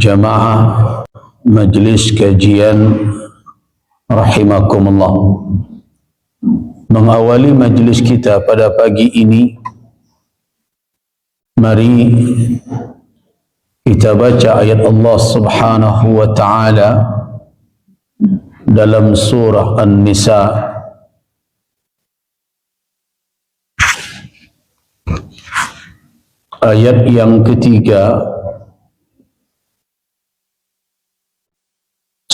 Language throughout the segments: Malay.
Jamaah Majlis Kajian Rahimakumullah, mengawali majlis kita pada pagi ini, mari kita baca ayat Allah Subhanahu wa ta'ala dalam surah An-Nisa ayat yang ketiga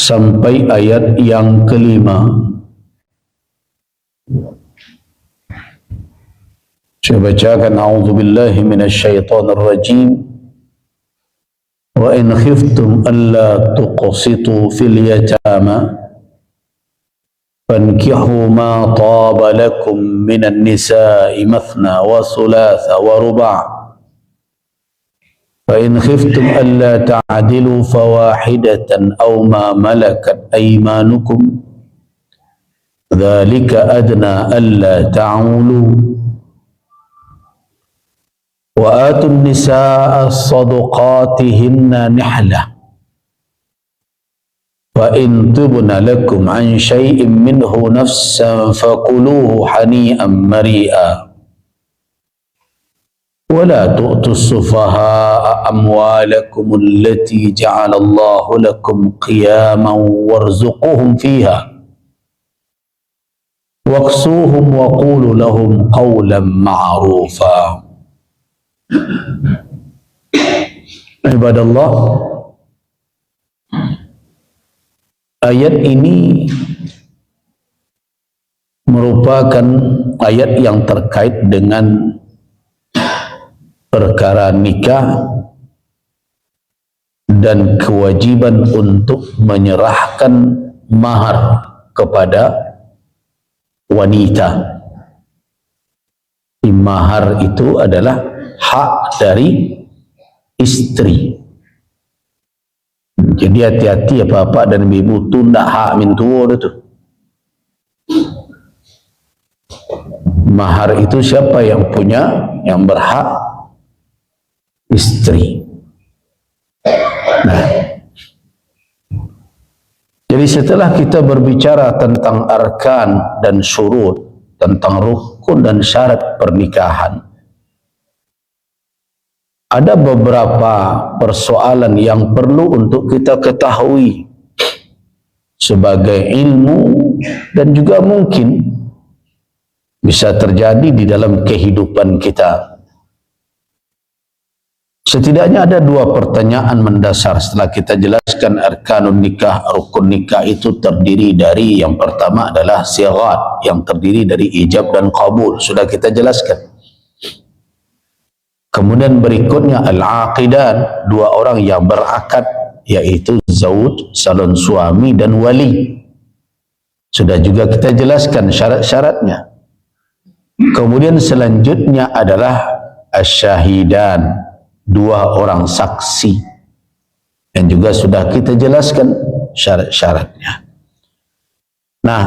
sampai ayat yang kelima. Saya bacakan: A'udzubillahi minasyaitonir rajim. Wa in khiftum alla tuqsitu fil yatama fankihu ma taba lakum minan nisa'i mathna wa thulatha wa ruba'. فإن خفتم ألا تعدلوا فواحدة أو ما ملكت أيمانكم ذلك أدنى ألا تعولوا وآتوا النساء صدقاتهن نحلة فإن طبن لكم عن شيء منه نفسا فكلوه هنيئا مريئا ولا تؤتوا السفهاء أموالكم التي جعل الله لكم قياما وارزقوهم فيها واكسوهم وقولوا لهم قولا معروفا. Ibadallah, ayat ini merupakan ayat yang terkait dengan perkara nikah dan kewajiban untuk menyerahkan mahar kepada wanita. Mahar itu adalah hak dari istri. Jadi hati-hati ya bapak dan ibu tu ndak hak mintu tu. Mahar itu siapa yang punya, yang berhak? Istri. Nah, jadi setelah kita berbicara tentang arkan dan syurut, tentang rukun dan syarat pernikahan, ada beberapa persoalan yang perlu untuk kita ketahui sebagai ilmu dan juga mungkin bisa terjadi di dalam kehidupan kita. Setidaknya ada dua pertanyaan mendasar setelah kita jelaskan arkanun nikah, rukun nikah itu terdiri dari, yang pertama adalah sighat, yang terdiri dari ijab dan qabul, sudah kita jelaskan. Kemudian berikutnya al-aqidan, dua orang yang berakad, yaitu zauj, salon suami, dan wali, sudah juga kita jelaskan syarat-syaratnya. Kemudian selanjutnya adalah asyahidan, dua orang saksi, dan juga sudah kita jelaskan syarat-syaratnya. Nah,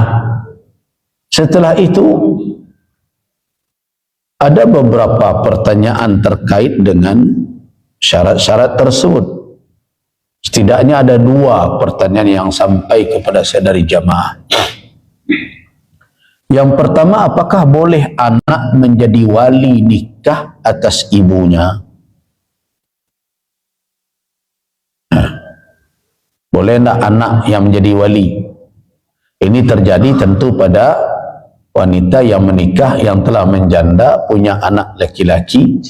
setelah itu ada beberapa pertanyaan terkait dengan syarat-syarat tersebut. Setidaknya ada dua pertanyaan yang sampai kepada saya dari jamaah. Yang pertama, apakah boleh anak menjadi wali nikah atas ibunya? Boleh tak anak yang menjadi wali? Ini terjadi tentu pada wanita yang menikah, yang telah menjanda, punya anak laki-laki,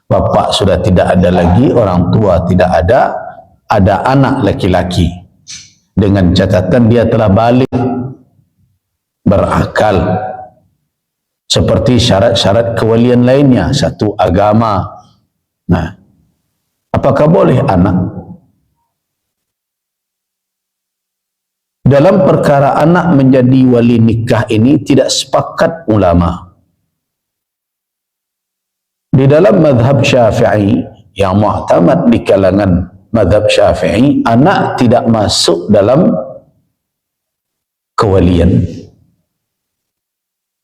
bapak sudah tidak ada lagi, orang tua tidak ada, ada anak laki-laki, dengan catatan dia telah balik, berakal, seperti syarat-syarat kewalian lainnya, satu agama. Nah, apakah boleh anak? Dalam perkara anak menjadi wali nikah ini tidak sepakat ulama. Di dalam mazhab Syafi'i yang mu'tamad di kalangan mazhab Syafi'i, anak tidak masuk dalam kewalian.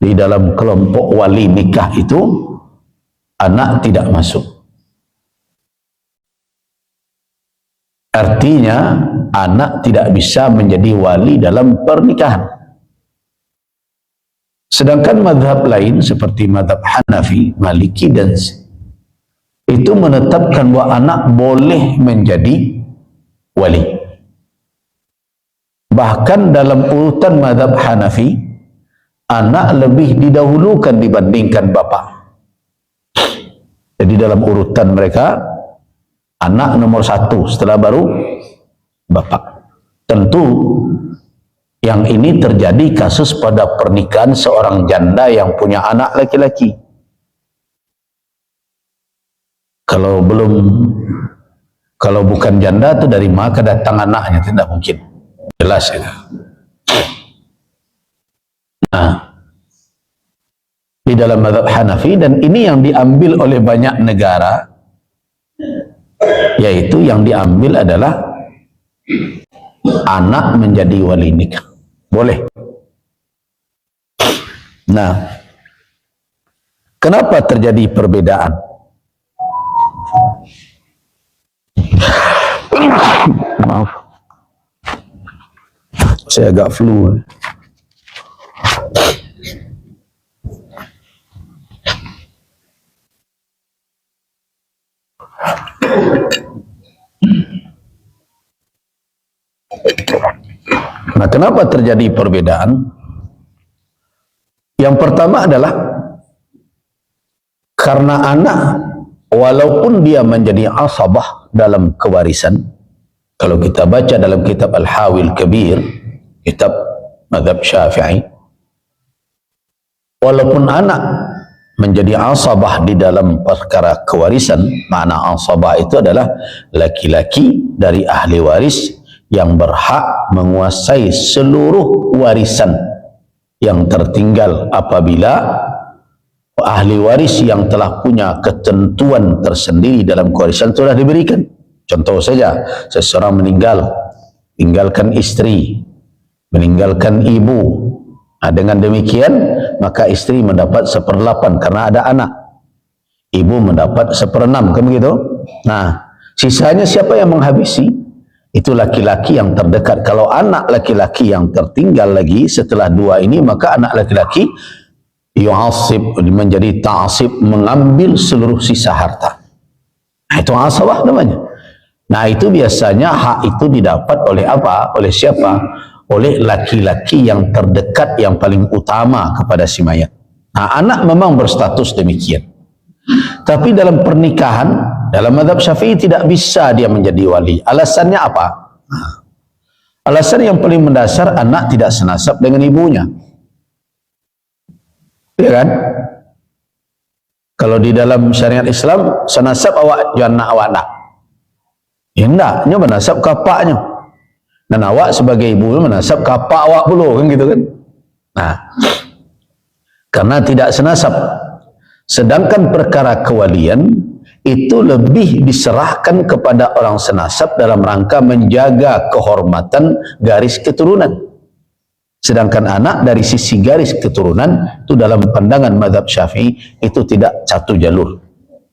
Di dalam kelompok wali nikah itu anak tidak masuk. Artinya anak tidak bisa menjadi wali dalam pernikahan. Sedangkan mazhab lain seperti mazhab Hanafi, Maliki dan itu menetapkan bahwa anak boleh menjadi wali. Bahkan dalam urutan mazhab Hanafi, anak lebih didahulukan dibandingkan bapa. Jadi dalam urutan mereka, anak nomor 1, setelah baru bapa. Tentu yang ini terjadi kasus pada pernikahan seorang janda yang punya anak laki-laki. Kalau bukan janda itu dari mana datang anaknya, tidak mungkin. Jelas itu. Nah, di dalam mazhab Hanafi, dan ini yang diambil oleh banyak negara, yaitu yang diambil adalah anak menjadi wali nikah. Boleh. Nah, kenapa terjadi perbedaan? Maaf, saya agak flu. Nah, kenapa terjadi perbedaan? Yang pertama adalah karena anak walaupun dia menjadi asabah dalam kewarisan, kalau kita baca dalam kitab Al-Hawil Kabir, kitab mazhab Syafi'i, walaupun anak menjadi asabah di dalam perkara kewarisan, makna asabah itu adalah laki-laki dari ahli waris yang berhak menguasai seluruh warisan yang tertinggal apabila ahli waris yang telah punya ketentuan tersendiri dalam kewarisan telah diberikan. Contoh saja, seseorang meninggal, tinggalkan istri, meninggalkan ibu. Nah, dengan demikian maka istri mendapat 1/8 karena ada anak, ibu mendapat 1/6, kan begitu? Nah, sisanya siapa yang menghabisi? Itu laki-laki yang terdekat. Kalau anak laki-laki yang tertinggal lagi setelah 2 ini, maka anak laki-laki yu'asib, menjadi ta'asib, mengambil seluruh sisa harta. Nah, itu asabah namanya. Nah, itu biasanya hak itu didapat oleh apa? Oleh siapa? Oleh laki-laki yang terdekat, yang paling utama kepada si mayat. Nah, anak memang berstatus demikian. Tapi dalam pernikahan, dalam mazhab Syafi'i tidak bisa dia menjadi wali. Alasannya apa? Alasan yang paling mendasar, anak tidak senasab dengan ibunya. Ya kan? Kalau di dalam syariat Islam, senasab awak anak awak tak. Ya enggak, dia menasab kapaknya. Dan awak sebagai ibu menasab kapak awak pula, kan gitu kan? Nah, karena tidak senasab. Sedangkan perkara kewalian itu lebih diserahkan kepada orang senasab dalam rangka menjaga kehormatan garis keturunan. Sedangkan anak dari sisi garis keturunan itu dalam pandangan mazhab Syafi'i itu tidak satu jalur.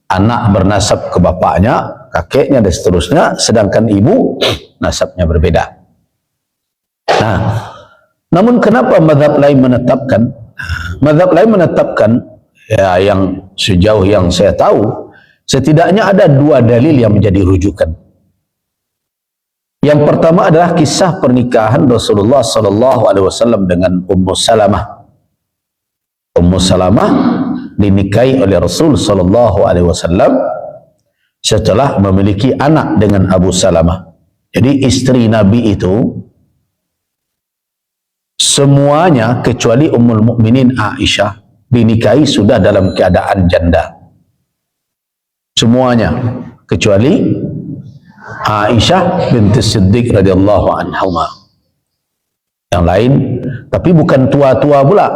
Anak bernasab ke bapaknya, kakeknya dan seterusnya, sedangkan ibu nasabnya berbeda. Nah, namun kenapa mazhab lain menetapkan? Mazhab lain menetapkan, ya, yang sejauh yang saya tahu, setidaknya ada 2 dalil yang menjadi rujukan. Yang pertama adalah kisah pernikahan Rasulullah SAW dengan Ummu Salamah. Ummu Salamah dinikahi oleh Rasul SAW setelah memiliki anak dengan Abu Salamah. Jadi istri Nabi itu semuanya kecuali Ummul Mukminin Aisyah dinikahi sudah dalam keadaan janda. Semuanya kecuali Aisyah binti Siddiq radhiyallahu anha. Yang lain, tapi bukan tua-tua pula.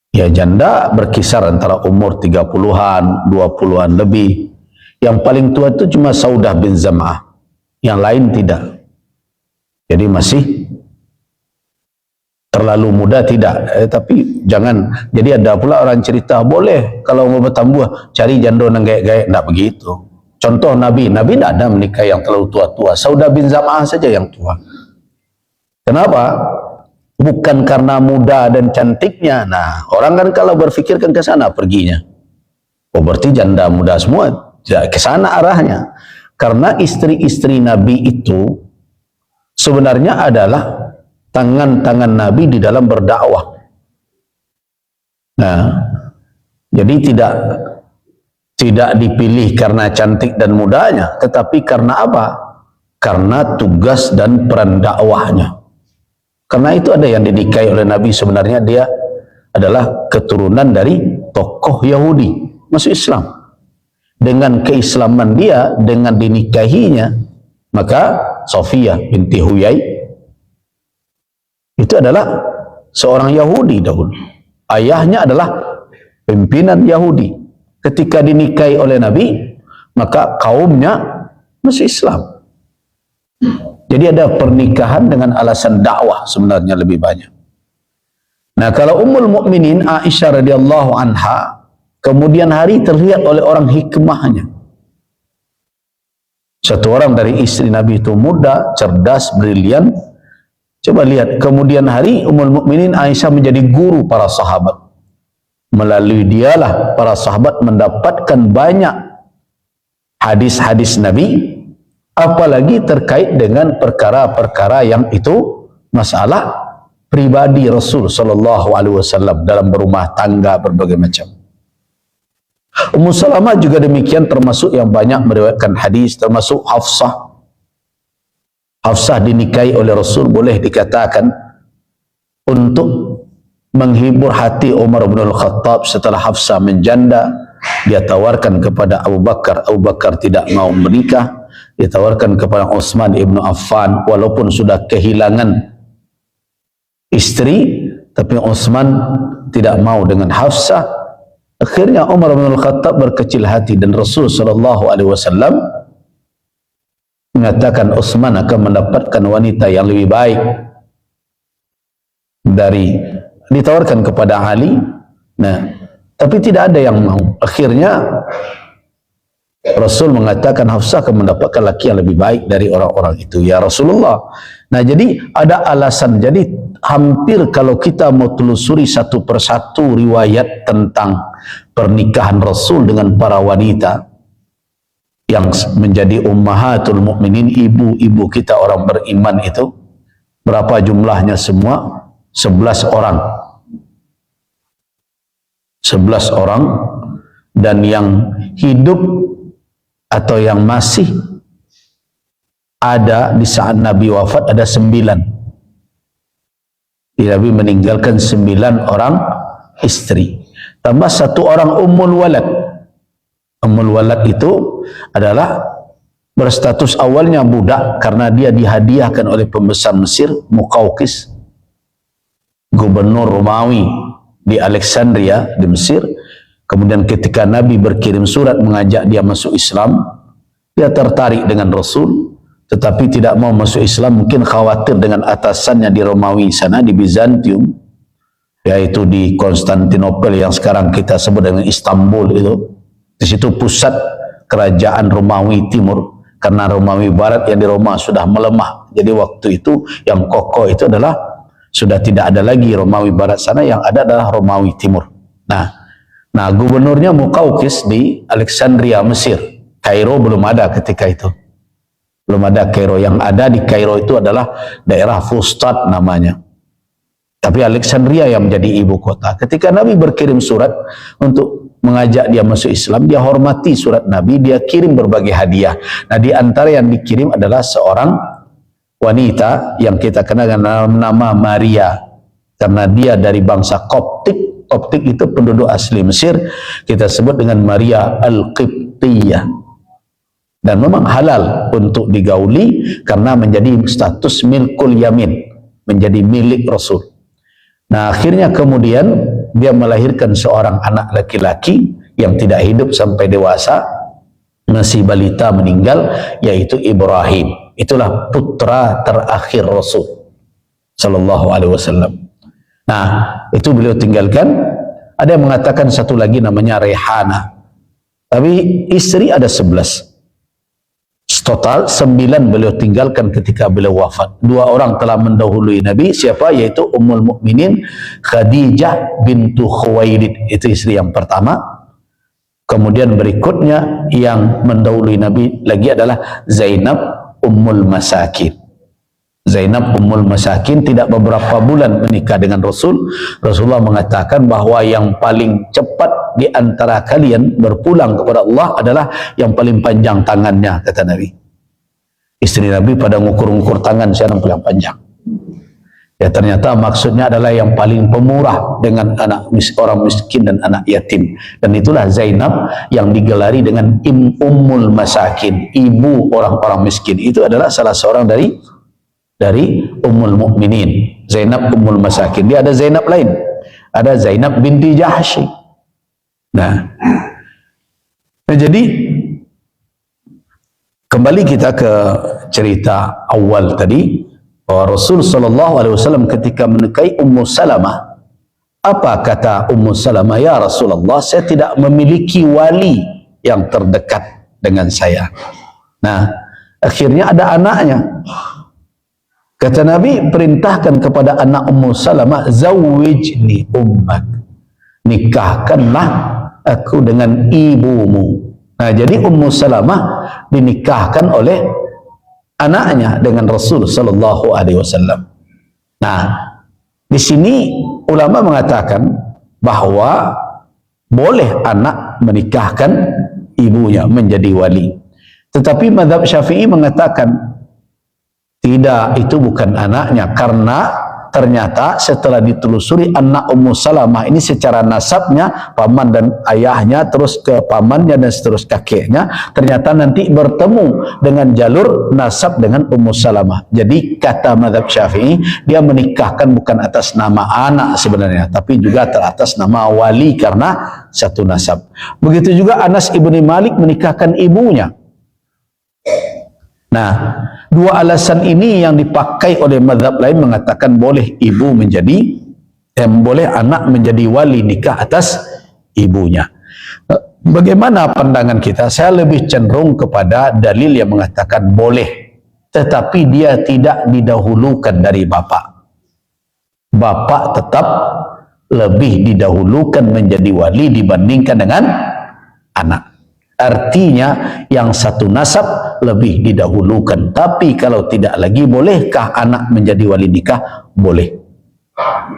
Ya, janda berkisar antara umur 30-an, 20-an lebih. Yang paling tua itu cuma Saudah bin Zam'ah. Yang lain tidak. Jadi masih terlalu muda tidak. Tapi jangan, jadi ada pula orang cerita boleh kalau mau bertambuh cari janda nang gaek-gaek, enggak begitu. Contoh Nabi tidak ada menikah yang terlalu tua-tua. Saudah bin Zam'ah saja yang tua. Kenapa? Bukan karena muda dan cantiknya. Nah, orang kan kalau berfikirkan ke sana perginya. Oh, berarti janda muda semua. Tidak ke sana arahnya. Karena istri-istri Nabi itu sebenarnya adalah tangan-tangan Nabi di dalam berdakwah. Nah, jadi tidak dipilih karena cantik dan mudanya, tetapi karena apa? Karena tugas dan peran dakwahnya. Karena itu ada yang dinikahi oleh Nabi, sebenarnya dia adalah keturunan dari tokoh Yahudi masuk Islam. Dengan keislaman dia, dengan dinikahinya, maka Sofiyah binti Huyai itu adalah seorang Yahudi dahulu. Ayahnya adalah pimpinan Yahudi. Ketika dinikahi oleh Nabi, maka kaumnya masuk Islam. Jadi ada pernikahan dengan alasan dakwah sebenarnya lebih banyak. Nah, kalau Ummul Mukminin Aisyah radhiyallahu anha kemudian hari terlihat oleh orang hikmahnya. Satu orang dari istri Nabi itu muda, cerdas, brilian. Coba lihat, kemudian hari Ummul Mukminin Aisyah menjadi guru para sahabat. Melalui dialah para sahabat mendapatkan banyak hadis-hadis Nabi, apalagi terkait dengan perkara-perkara yang itu masalah pribadi Rasul sallallahu alaihi wasallam dalam berumah tangga berbagai macam. Ummu Salamah juga demikian, termasuk yang banyak meriwayatkan hadis, termasuk Hafsah. Hafsah dinikahi oleh Rasul, boleh dikatakan untuk menghibur hati Umar bin Al-Khattab. Setelah Hafsah menjanda, dia tawarkan kepada Abu Bakar. Abu Bakar tidak mau menikah. Dia tawarkan kepada Utsman ibn Affan, walaupun sudah kehilangan istri, tapi Utsman tidak mau dengan Hafsah. Akhirnya Umar bin Al-Khattab berkecil hati, dan Rasul sallallahu alaihi wasallam mengatakan Utsman akan mendapatkan wanita yang lebih baik dari, ditawarkan kepada Ali. Nah, tapi tidak ada yang mau. Akhirnya Rasul mengatakan Hafsah akan mendapatkan laki yang lebih baik dari orang-orang itu, ya Rasulullah. Nah, jadi ada alasan. Jadi hampir kalau kita mau telusuri satu persatu riwayat tentang pernikahan Rasul dengan para wanita yang menjadi ummahatul mukminin, ibu-ibu kita orang beriman itu, berapa jumlahnya semua? 11 orang. 11 orang, dan yang hidup atau yang masih ada di saat Nabi wafat ada 9. Nabi meninggalkan 9 orang istri, tambah 1 orang ummul walad. Ummul walad itu adalah berstatus awalnya budak karena dia dihadiahkan oleh pembesar Mesir Muqawqis, gubernur Romawi di Alexandria di Mesir. Kemudian ketika Nabi berkirim surat mengajak dia masuk Islam, dia tertarik dengan Rasul, tetapi tidak mau masuk Islam, mungkin khawatir dengan atasannya di Romawi sana, di Bizantium, yaitu di Konstantinopel yang sekarang kita sebut dengan Istanbul itu. Di situ pusat kerajaan Romawi Timur, karena Romawi Barat yang di Roma sudah melemah. Jadi waktu itu yang kokoh itu adalah sudah tidak ada lagi Romawi Barat sana, yang ada adalah Romawi Timur. Nah, gubernurnya Muqawqis di Alexandria, Mesir. Kairo belum ada ketika itu. Belum ada Kairo. Yang ada di Kairo itu adalah daerah Fustat namanya. Tapi Alexandria yang menjadi ibu kota. Ketika Nabi berkirim surat untuk mengajak dia masuk Islam, dia hormati surat Nabi, dia kirim berbagai hadiah. Nah, di antara yang dikirim adalah seorang wanita yang kita kenal dengan nama Maria, karena dia dari bangsa Koptik. Koptik itu penduduk asli Mesir, kita sebut dengan Maria Al-Qibtiyah, dan memang halal untuk digauli karena menjadi status milkul yamin, menjadi milik Rasul. Nah, akhirnya kemudian dia melahirkan seorang anak laki-laki yang tidak hidup sampai dewasa, masih balita meninggal, yaitu Ibrahim. Itulah putra terakhir Rasul sallallahu alaihi wasallam. Nah, itu beliau tinggalkan. Ada yang mengatakan satu lagi namanya Rehana. Tapi istri ada 11. Total 9 beliau tinggalkan ketika beliau wafat. 2 orang telah mendahului Nabi. Siapa? Yaitu Ummul Mukminin Khadijah bintu Khuwailid. Itu istri yang pertama. Kemudian berikutnya yang mendahului Nabi lagi adalah Zainab Ummul Masakin. Zainab Ummul Masakin tidak beberapa bulan menikah dengan Rasul. Rasulullah mengatakan bahawa yang paling cepat di antara kalian berpulang kepada Allah adalah yang paling panjang tangannya, kata Nabi. Istri Nabi pada ngukur-ngukur tangan siapa yang paling panjang. Ya, ternyata maksudnya adalah yang paling pemurah dengan orang miskin dan anak yatim. Dan itulah Zainab yang digelari dengan Ummul Masakin, ibu orang-orang miskin. Itu adalah salah seorang dari Ummul Mukminin, Zainab Ummul Masakin. Dia ada Zainab lain, ada Zainab binti Jahsy. Nah, jadi kembali kita ke cerita awal tadi, bahwa Rasul SAW ketika menikahi Ummu Salamah, apa kata Ummu Salamah? Ya Rasulullah, saya tidak memiliki wali yang terdekat dengan saya. Nah, akhirnya ada anaknya. Kata Nabi, perintahkan kepada anak Ummu Salamah, zawwijni ummak, nikahkanlah aku dengan ibumu. Nah, jadi Ummu Salamah dinikahkan oleh anaknya dengan Rasul sallallahu alaihi wasallam. Nah, di sini ulama mengatakan bahwa boleh anak menikahkan ibunya menjadi wali. Tetapi mazhab Syafi'i mengatakan tidak, itu bukan anaknya, karena ternyata setelah ditelusuri anak Ummu Salamah ini secara nasabnya paman dan ayahnya, terus ke pamannya dan seterus kakeknya, ternyata nanti bertemu dengan jalur nasab dengan Ummu Salamah. Jadi kata mazhab Syafi'i, dia menikahkan bukan atas nama anak sebenarnya, tapi juga atas nama wali karena satu nasab. Begitu juga Anas ibni Malik menikahkan ibunya. Nah, dua alasan ini yang dipakai oleh mazhab lain mengatakan boleh ibu menjadi, boleh anak menjadi wali nikah atas ibunya. Bagaimana pandangan kita? Saya lebih cenderung kepada dalil yang mengatakan boleh, tetapi dia tidak didahulukan dari bapak. Bapak tetap lebih didahulukan menjadi wali dibandingkan dengan anak. Artinya yang satu nasab lebih didahulukan. Tapi kalau tidak lagi, bolehkah anak menjadi wali nikah? Boleh.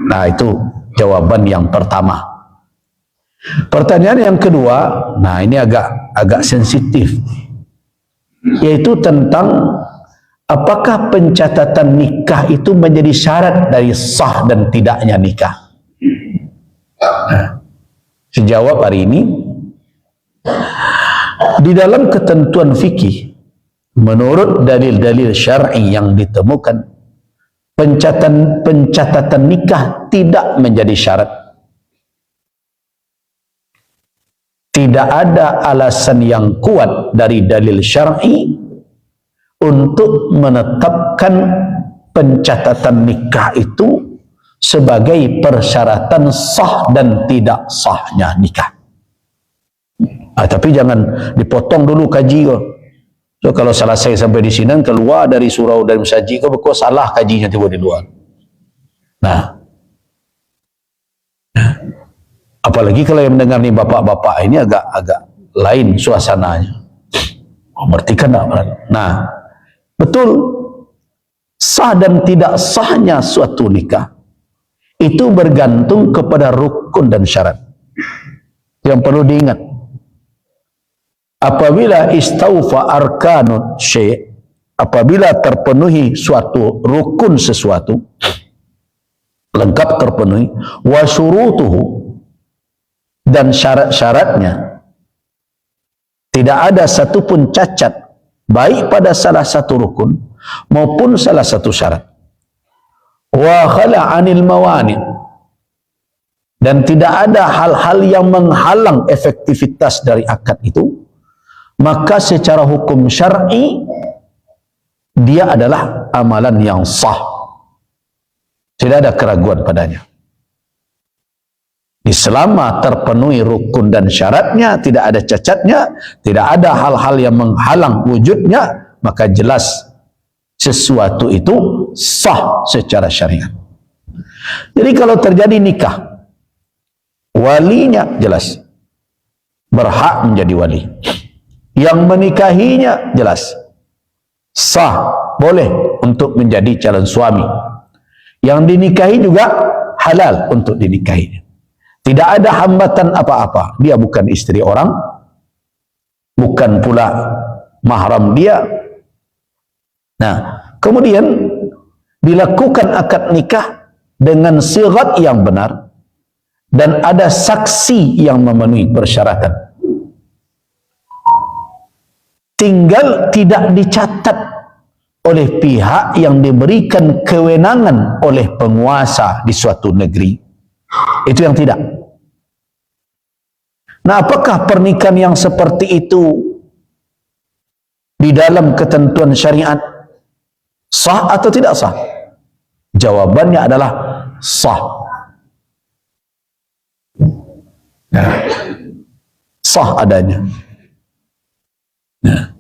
Nah, itu jawaban yang pertama. Pertanyaan yang kedua, nah ini agak sensitif, yaitu tentang apakah pencatatan nikah itu menjadi syarat dari sah dan tidaknya nikah. Nah, sejawab hari ini, di dalam ketentuan fikih, menurut dalil-dalil syar'i yang ditemukan, pencatatan nikah tidak menjadi syarat. Tidak ada alasan yang kuat dari dalil syar'i untuk menetapkan pencatatan nikah itu sebagai persyaratan sah dan tidak sahnya nikah. Tapi jangan dipotong dulu kaji kau. So kalau selesai sampai di sini, keluar dari surau dan saji kau, kok salah kajinya tiba di luar. Nah, apalagi kalau yang mendengar nih bapak-bapak ini agak lain suasananya. Berarti kan tak. Nah, betul, sah dan tidak sahnya suatu nikah itu bergantung kepada rukun dan syarat. Yang perlu diingat, apabila istaufa arkanut syai', apabila terpenuhi suatu rukun sesuatu, lengkap terpenuhi, wa syurutuhu, dan syarat-syaratnya tidak ada satupun cacat, baik pada salah satu rukun maupun salah satu syarat, wa khala 'anil mawani', dan tidak ada hal-hal yang menghalang efektivitas dari akad itu, maka secara hukum syar'i dia adalah amalan yang sah. Tidak ada keraguan padanya. Selama terpenuhi rukun dan syaratnya, tidak ada cacatnya, tidak ada hal-hal yang menghalang wujudnya, maka jelas sesuatu itu sah secara syariat. Jadi kalau terjadi nikah, walinya jelas berhak menjadi wali, yang menikahinya jelas sah, boleh untuk menjadi calon suami, yang dinikahi juga halal untuk dinikahi, tidak ada hambatan apa-apa. Dia bukan istri orang, bukan pula mahram dia. Nah, kemudian dilakukan akad nikah dengan sigat yang benar dan ada saksi yang memenuhi persyaratan. Tinggal tidak dicatat oleh pihak yang diberikan kewenangan oleh penguasa di suatu negeri. Itu yang tidak. Nah, apakah pernikahan yang seperti itu di dalam ketentuan syariat sah atau tidak sah? Jawabannya adalah sah. Nah, sah adanya. Nah,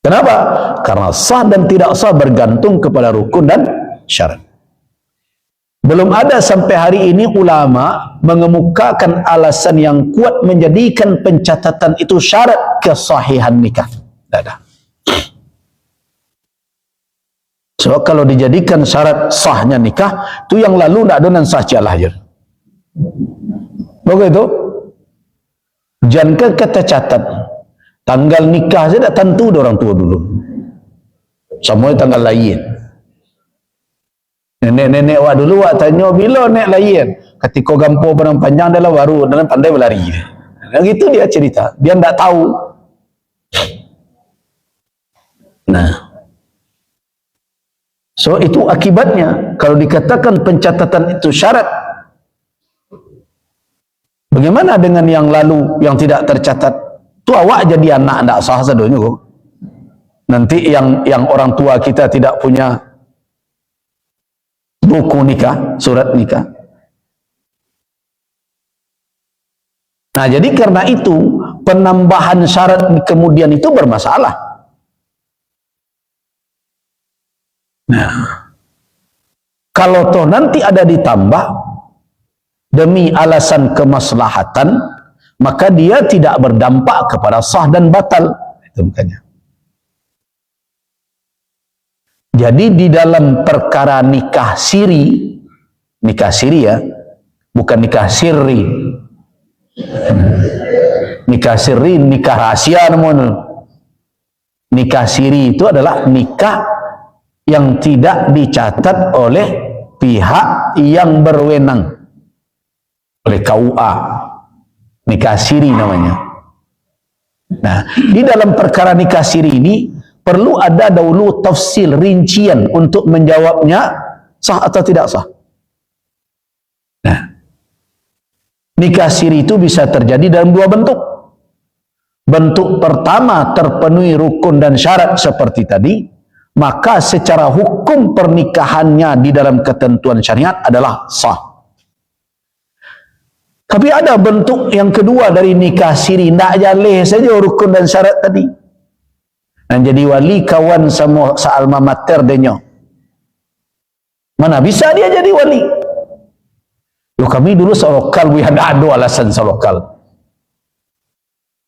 kenapa? Karena sah dan tidak sah bergantung kepada rukun dan syarat. Belum ada sampai hari ini ulama mengemukakan alasan yang kuat menjadikan pencatatan itu syarat kesahihan nikah. Tidak ada. So kalau dijadikan syarat sahnya nikah, itu yang lalu tidak ada dan sah cialah je. Begitu. Jangan kata catat tanggal nikah saja tak tentu orang tua dulu. Semua tanggal lain. Nenek-nenek wak dulu wak tanya bila nek lain. Ketika gampo benang panjang adalah baru dan pandai berlari. Nah, gitu dia cerita. Dia tidak tahu. Nah, so itu akibatnya kalau dikatakan pencatatan itu syarat. Bagaimana dengan yang lalu yang tidak tercatat? Tu awak jadi anak tidak sah sadonya kok. Nanti yang orang tua kita tidak punya buku nikah, surat nikah. Nah, jadi karena itu penambahan syarat kemudian itu bermasalah. Nah, kalau toh nanti ada ditambah demi alasan kemaslahatan, maka dia tidak berdampak kepada sah dan batal. Itu makanya. Jadi di dalam perkara nikah siri ya, bukan nikah sirri. Nikah sirri, nikah rahasia namun. Nikah siri itu adalah nikah yang tidak dicatat oleh pihak yang berwenang, oleh KUA. Nikah siri namanya. Nah, di dalam perkara nikah siri ini perlu ada dahulu tafsil, rincian untuk menjawabnya sah atau tidak sah. Nah, nikah siri itu bisa terjadi dalam dua bentuk. Bentuk pertama terpenuhi rukun dan syarat seperti tadi, maka secara hukum pernikahannya di dalam ketentuan syariat adalah sah. Tapi ada bentuk yang kedua dari nikah siri, tidak jaleh saja rukun dan syarat tadi. Dan jadi wali kawan sama sealma mater denyo. Mana bisa dia jadi wali? Loh, kami dulu selokal, we ada alasan selokal.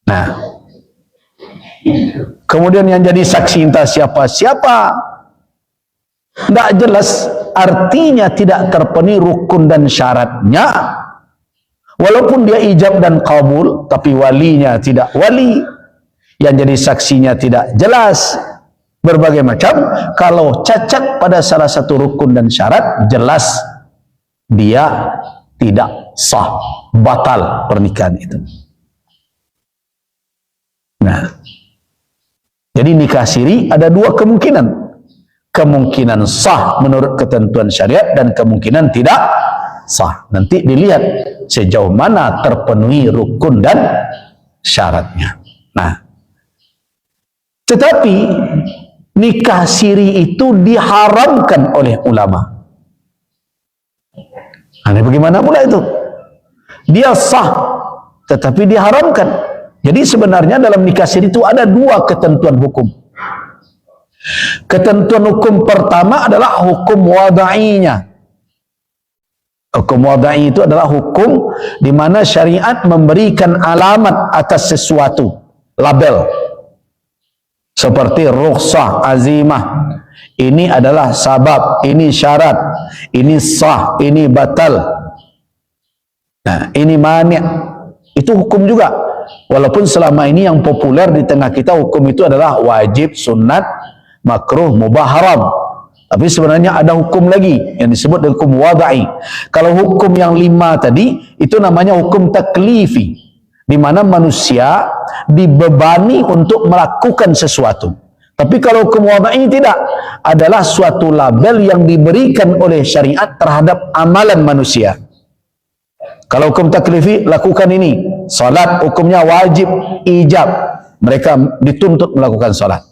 Nah, kemudian yang jadi saksi entah siapa-siapa, tidak jelas, artinya tidak terpenuhi rukun dan syaratnya. Walaupun dia ijab dan kabul, tapi walinya tidak wali, yang jadi saksinya tidak jelas, berbagai macam. Kalau cacat pada salah satu rukun dan syarat, jelas dia tidak sah, batal pernikahan itu. Nah, jadi nikah siri ada dua kemungkinan. Kemungkinan sah menurut ketentuan syariat dan kemungkinan tidak sah. Nanti dilihat sejauh mana terpenuhi rukun dan syaratnya. Nah, tetapi nikah siri itu diharamkan oleh ulama. Nah, bagaimana pula itu? Dia sah, tetapi diharamkan. Jadi sebenarnya dalam nikah siri itu ada dua ketentuan hukum. Ketentuan hukum pertama adalah hukum wadainya. Hukum wadai itu adalah hukum di mana syariat memberikan alamat atas sesuatu, label. Seperti rukhsah, azimah. Ini adalah sabab, ini syarat, ini sah, ini batal. Nah, ini mani'. Itu hukum juga. Walaupun selama ini yang populer di tengah kita hukum itu adalah wajib, sunat, makruh, mubah, haram. Tapi sebenarnya ada hukum lagi yang disebut hukum wadai. Kalau hukum yang 5 tadi itu namanya hukum taklifi, di mana manusia dibebani untuk melakukan sesuatu. Tapi kalau hukum wadai tidak, adalah suatu label yang diberikan oleh syariat terhadap amalan manusia. Kalau hukum taklifi, lakukan ini. Salat hukumnya wajib, ijab. Mereka dituntut melakukan salat.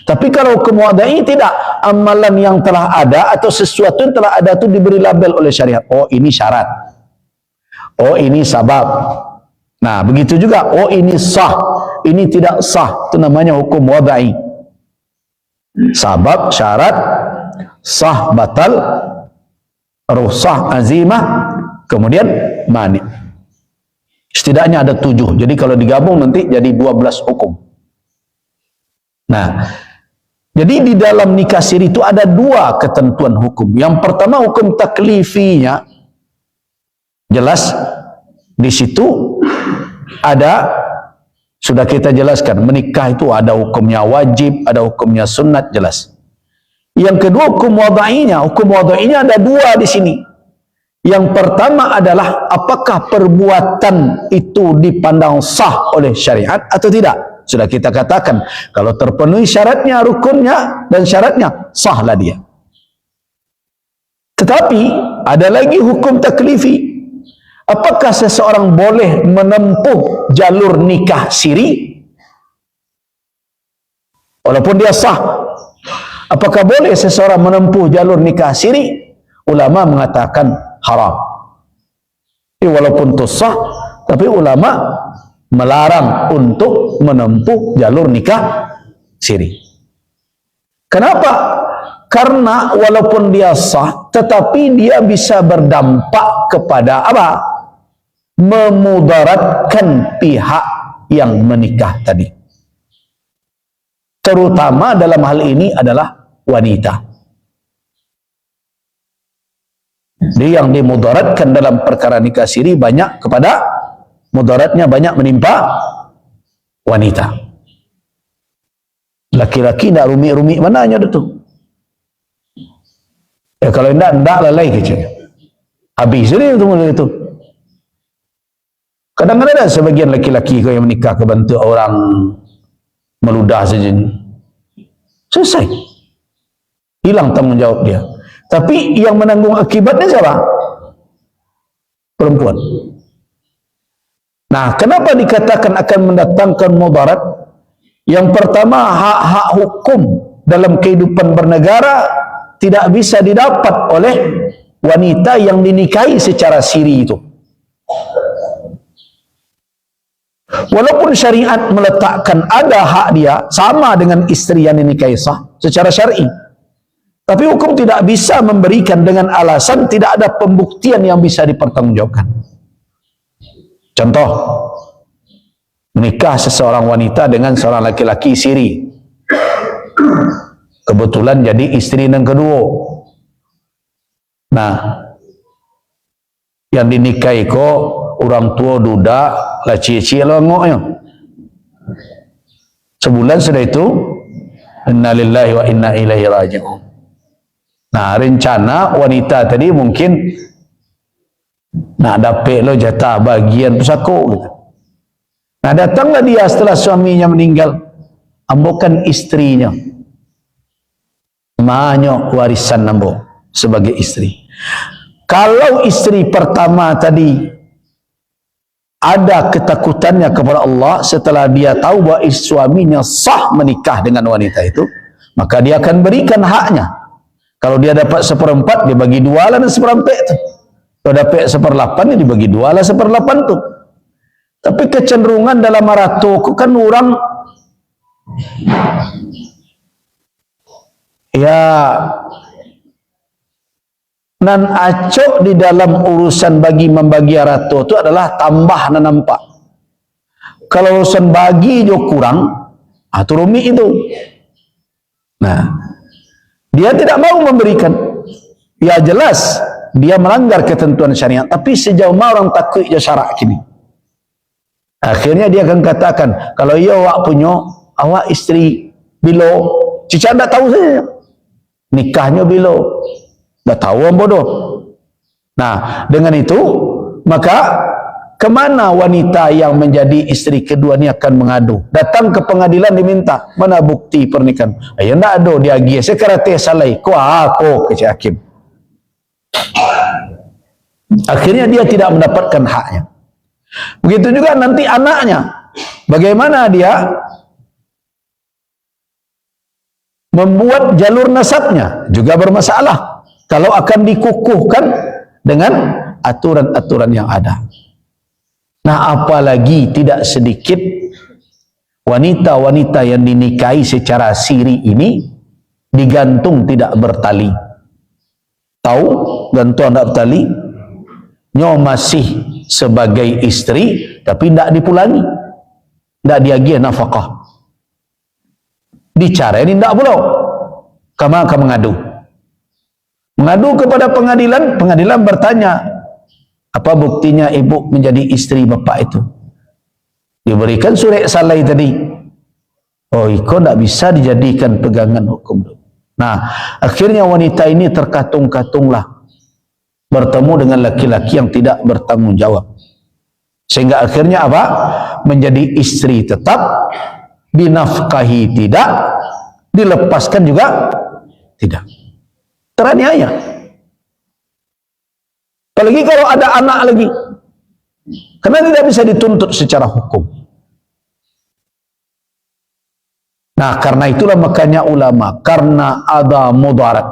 Tapi kalau hukum wadai tidak, amalan yang telah ada atau sesuatu yang telah ada itu diberi label oleh syariat. Oh, ini syarat. Oh, ini sabab. Nah, begitu juga. Oh, ini sah. Ini tidak sah. Itu namanya hukum wadai. Sabab, syarat, sah, batal, rukhsah, azimah, kemudian mani'. Setidaknya ada 7. Jadi kalau digabung nanti jadi 12 hukum. Nah, jadi di dalam nikah siri itu ada 2 ketentuan hukum. Yang pertama hukum taklifinya, jelas di situ ada, sudah kita jelaskan, menikah itu ada hukumnya wajib, ada hukumnya sunat, jelas. Yang kedua hukum wadainya ada 2 di sini. Yang pertama adalah apakah perbuatan itu dipandang sah oleh syariat atau tidak. Sudah kita katakan, kalau terpenuhi syaratnya, rukunnya, dan syaratnya, sahlah dia. Tetapi, ada lagi hukum taklifi. Apakah seseorang boleh menempuh jalur nikah siri? Walaupun dia sah. Apakah boleh seseorang menempuh jalur nikah siri? Ulama mengatakan haram. Walaupun itu sah, tapi ulama melarang untuk menempuh jalur nikah siri. Kenapa? Karena walaupun dia sah, tetapi dia bisa berdampak kepada apa? Memudaratkan pihak yang menikah tadi. Terutama dalam hal ini adalah wanita. Dia yang dimudaratkan dalam perkara nikah siri banyak kepada mudaratnya banyak menimpa wanita. Laki-laki tak rumit-rumit mananya tu. Kalau tidak lalai kecil. Habis dia tu mulai itu. Kadang-kadang ada sebagian laki-laki yang menikah kebantu orang meludah saja. Selesai. Hilang tanggungjawab dia. Tapi yang menanggung akibatnya siapa? Perempuan. Nah, kenapa dikatakan akan mendatangkan mudarat? Yang pertama, hak-hak hukum dalam kehidupan bernegara tidak bisa didapat oleh wanita yang dinikahi secara siri itu. Walaupun syariat meletakkan ada hak dia sama dengan istri yang dinikahi sah secara syar'i, tapi hukum tidak bisa memberikan dengan alasan tidak ada pembuktian yang bisa dipertanggungjawabkan. Contoh, menikah seseorang wanita dengan seorang laki-laki siri, kebetulan jadi istri yang kedua. Nah, yang dinikahi kok orang tua duda lah cie-cie longoknya. Sebulan sudah itu, inna lillahi wa inna ilaihi raji'un. Nah, rencana wanita tadi mungkin nak dapat lo jatah bagian pusako gitu. Nah, datanglah dia setelah suaminya meninggal, ambokan istrinya banyak warisan nambo sebagai istri. Kalau istri pertama tadi ada ketakutannya kepada Allah setelah dia tahu bahawa suaminya sah menikah dengan wanita itu, maka dia akan berikan haknya. Kalau dia dapat 1/4, dia bagi 2 lah dan 1/4 itu. Kalau dapat 1/8, dia dibagi 2 lah 1/8 itu. Tapi kecenderungan dalam marato kan orang Ya, nan acok di dalam urusan bagi membagi rata itu adalah tambah nan nampak. Kalau urusan bagi jo kurang, itu rumit itu. Nah, dia tidak mau memberikan. Ya jelas dia melanggar ketentuan syariat, tapi sejauh mana orang takut je syarak kini. Akhirnya dia akan katakan, kalau ia awak punya, awak isteri bila, cica tak tahu saja. Nikahnya bila, dah tahu orang bodoh. Nah, dengan itu, maka kemana wanita yang menjadi isteri kedua ni akan mengadu? Datang ke pengadilan diminta, mana bukti pernikahan? Ya tak ada, dia pergi. Saya kata salai, kau aku ke hakim. Akhirnya dia tidak mendapatkan haknya. Begitu juga nanti anaknya. Bagaimana dia membuat jalur nasabnya juga bermasalah kalau akan dikukuhkan dengan aturan-aturan yang ada. Nah, apalagi tidak sedikit wanita-wanita yang dinikahi secara siri ini digantung tidak bertali. Tahu gantung tak bertali? Nyo masih sebagai istri tapi tidak dipulangi, tidak diagih nafkah. Dicara ini tidak pula. Kamu akan mengadu kepada pengadilan. Pengadilan bertanya, apa buktinya ibu menjadi istri bapak itu? Diberikan surat salai tadi. Oh, itu tidak bisa dijadikan pegangan hukum. Nah, akhirnya wanita ini terkatung-katunglah bertemu dengan laki-laki yang tidak bertanggung jawab. Sehingga akhirnya apa? Menjadi istri tetap, dinafkahi tidak, dilepaskan juga tidak. Teraniaya. Apalagi kalau ada anak lagi. Karena tidak bisa dituntut secara hukum. Nah, karena itulah makanya ulama, karena ada mudarat,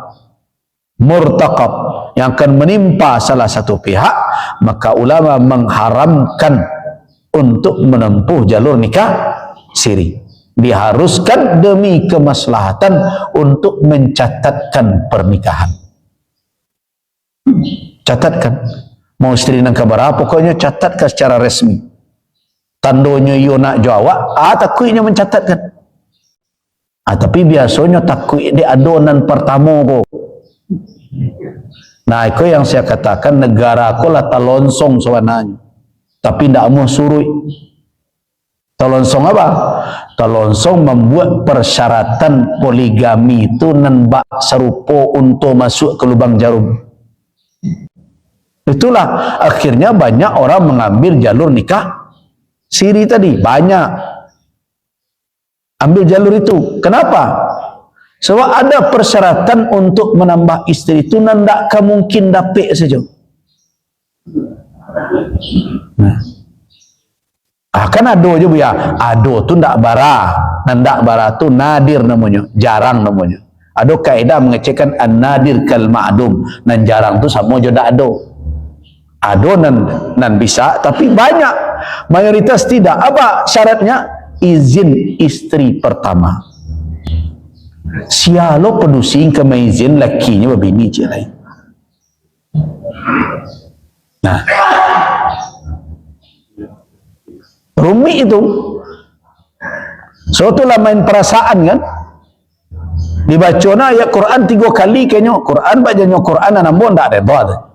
murtaqab yang akan menimpa salah satu pihak, maka ulama mengharamkan untuk menempuh jalur nikah siri. Diharuskan demi kemaslahatan untuk mencatatkan pernikahan. Catatkan. Mau istri nang kabar, pokoknya catatkan secara resmi. Tandonya yo nak jawab, takutnya mencatatkan. Tapi biasanya takut di adonan pertama ko. Nah, itu yang saya katakan, negara aku lah talonsong sebenarnya. Tapi tidak mau suruh. Talonsong apa? Talonsong membuat persyaratan poligami itu nembak serupa untuk masuk ke lubang jarum. Itulah akhirnya banyak orang mengambil jalur nikah siri tadi. Banyak ambil jalur itu. Kenapa? Sebab ada persyaratan untuk menambah istri itu tidak mungkin dapat saja. Nah, kan ada je ya. Ada tu tidak bara. Tidak bara tu nadir namanya, jarang namanya. Ada kaedah mengecekkan an-nadir kal ma'dum. Nan jarang tu sama je tak ada. Ada nan bisa, tapi banyak. Mayoritas tidak. Apa syaratnya? Izin istri pertama. Sialo pedusing ke maizin lakinya berbini je lain. Nah, rumit itu. So itulah main perasaan kan. Dibaca na ayat Quran 3 kali kayaknya. Quran bacanya Quran namun tak reda.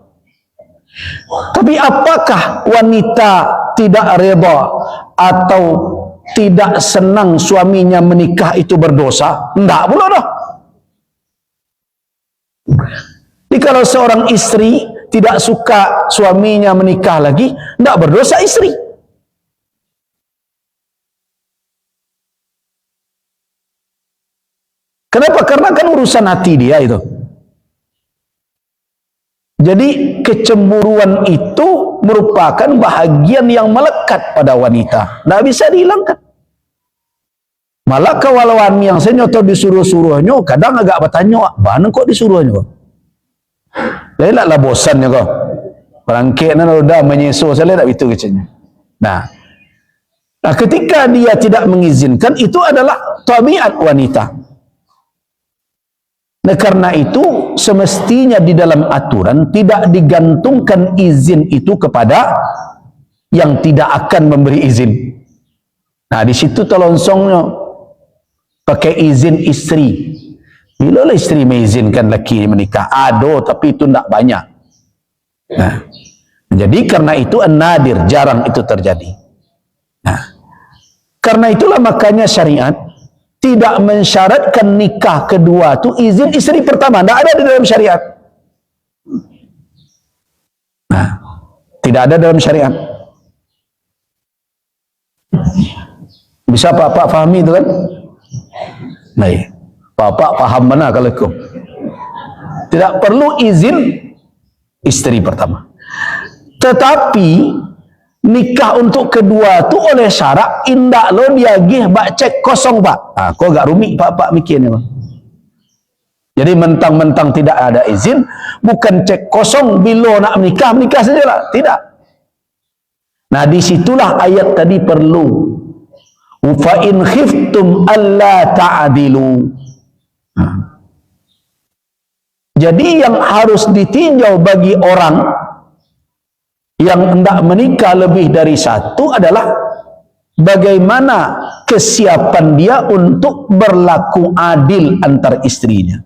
Tapi apakah wanita tidak reda atau tidak senang suaminya menikah itu berdosa? Tidak pula dah. Jadi kalau seorang istri tidak suka suaminya menikah lagi, tidak berdosa istri. Kenapa? Karena kan urusan hati dia itu. Jadi kecemburuan itu merupakan bahagian yang melekat pada wanita. Tidak bisa dihilangkan. Malah kawan yang saya nyoto disuruh-suruhnya, kadang agak bertanya, mana kok disuruhnya? Lelah lah bosannya kok. Perangkainya sudah menyesuaikan, saya tak begitu kecilnya. Nah, ketika dia tidak mengizinkan, itu adalah tabiat wanita. Nah, karena itu semestinya di dalam aturan tidak digantungkan izin itu kepada yang tidak akan memberi izin. Nah, di situ telongsongnya pakai izin istri. Bila lah istri mengizinkan laki menikah, tapi itu tidak banyak. Nah, jadi karena itu nadir, jarang itu terjadi. Nah, karena itulah makanya syariat tidak mensyaratkan nikah kedua tu izin istri pertama. Tidak ada di dalam syariat. Nah, tidak ada dalam syariat. Bisa Pak fahami itu kan? Baik. Pak paham mana kalau itu? Tidak perlu izin istri pertama. Tetapi nikah untuk kedua tu oleh syarak indak lo dia gih bak cek kosong Pak. Kau agak rumit Pak mikirnya Pak. Jadi mentang-mentang tidak ada izin, bukan cek kosong bila nak menikah sajalah. Tidak. Nah, disitulah ayat tadi perlu. Fa in khiftum alla ta'dilu. Jadi yang harus ditinjau bagi orang yang hendak menikah lebih dari satu adalah bagaimana kesiapan dia untuk berlaku adil antar istrinya.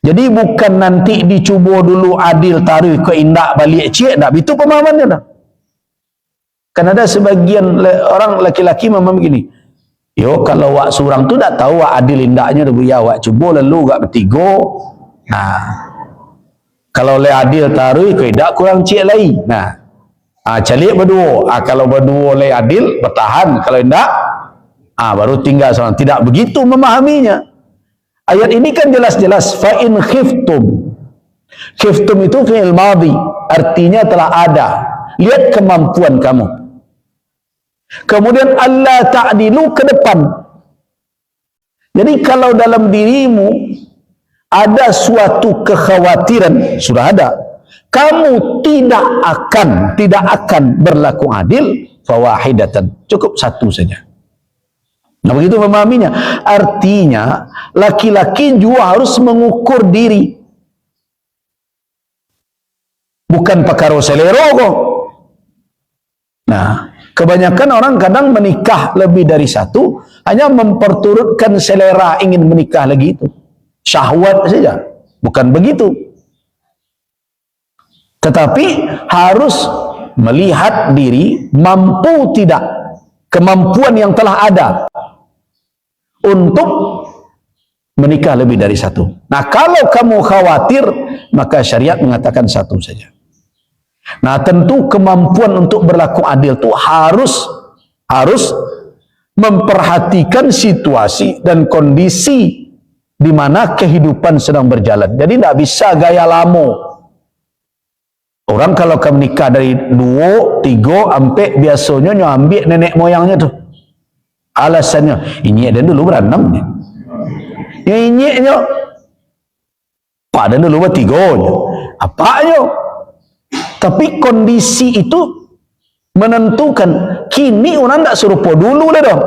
Jadi bukan nanti dicuba dulu adil taruh ke indak balik cik, tak itu pemahamannya dah. Kan ada sebagian orang laki-laki memang begini. Yo kalau wak surang tu tak tahu wak adil indaknya dah ya wak cuba lalu gak bertiga. Nah, kalau le adil taruh ke indak kurang cik lagi. Nah, calik berdua. Kalau berdua le adil bertahan, kalau indak baru tinggal seorang. Tidak begitu memahaminya. Ayat ini kan jelas-jelas fa in khiftum. Khiftum itu fi'il madhi, artinya telah ada. Lihat kemampuan kamu. Kemudian Allah ta'dilu ke depan. Jadi kalau dalam dirimu ada suatu kekhawatiran, sudah ada, kamu tidak akan berlaku adil, fawahidatan, cukup satu saja. Nah, begitu memahaminya. Artinya laki-laki juga harus mengukur diri, bukan perkara selera kok. Nah, kebanyakan orang kadang menikah lebih dari satu hanya memperturutkan selera ingin menikah lagi itu, syahwat saja. Bukan begitu. Tetapi harus melihat diri mampu tidak, kemampuan yang telah ada untuk menikah lebih dari satu. Nah, kalau kamu khawatir, maka syariat mengatakan satu saja. Nah, tentu kemampuan untuk berlaku adil itu harus memperhatikan situasi dan kondisi di mana kehidupan sedang berjalan. Jadi tidak bisa gaya lama. Orang kalau kamu nikah dari 2, 3, sampai biasanya nyo ambil nenek moyangnya tu. Alasannya, ini dan dulu berenam. Ini nyo. Pada dulu bertiganya. Apanya? Tapi kondisi itu menentukan. Kini orang tak serupa dulu dah.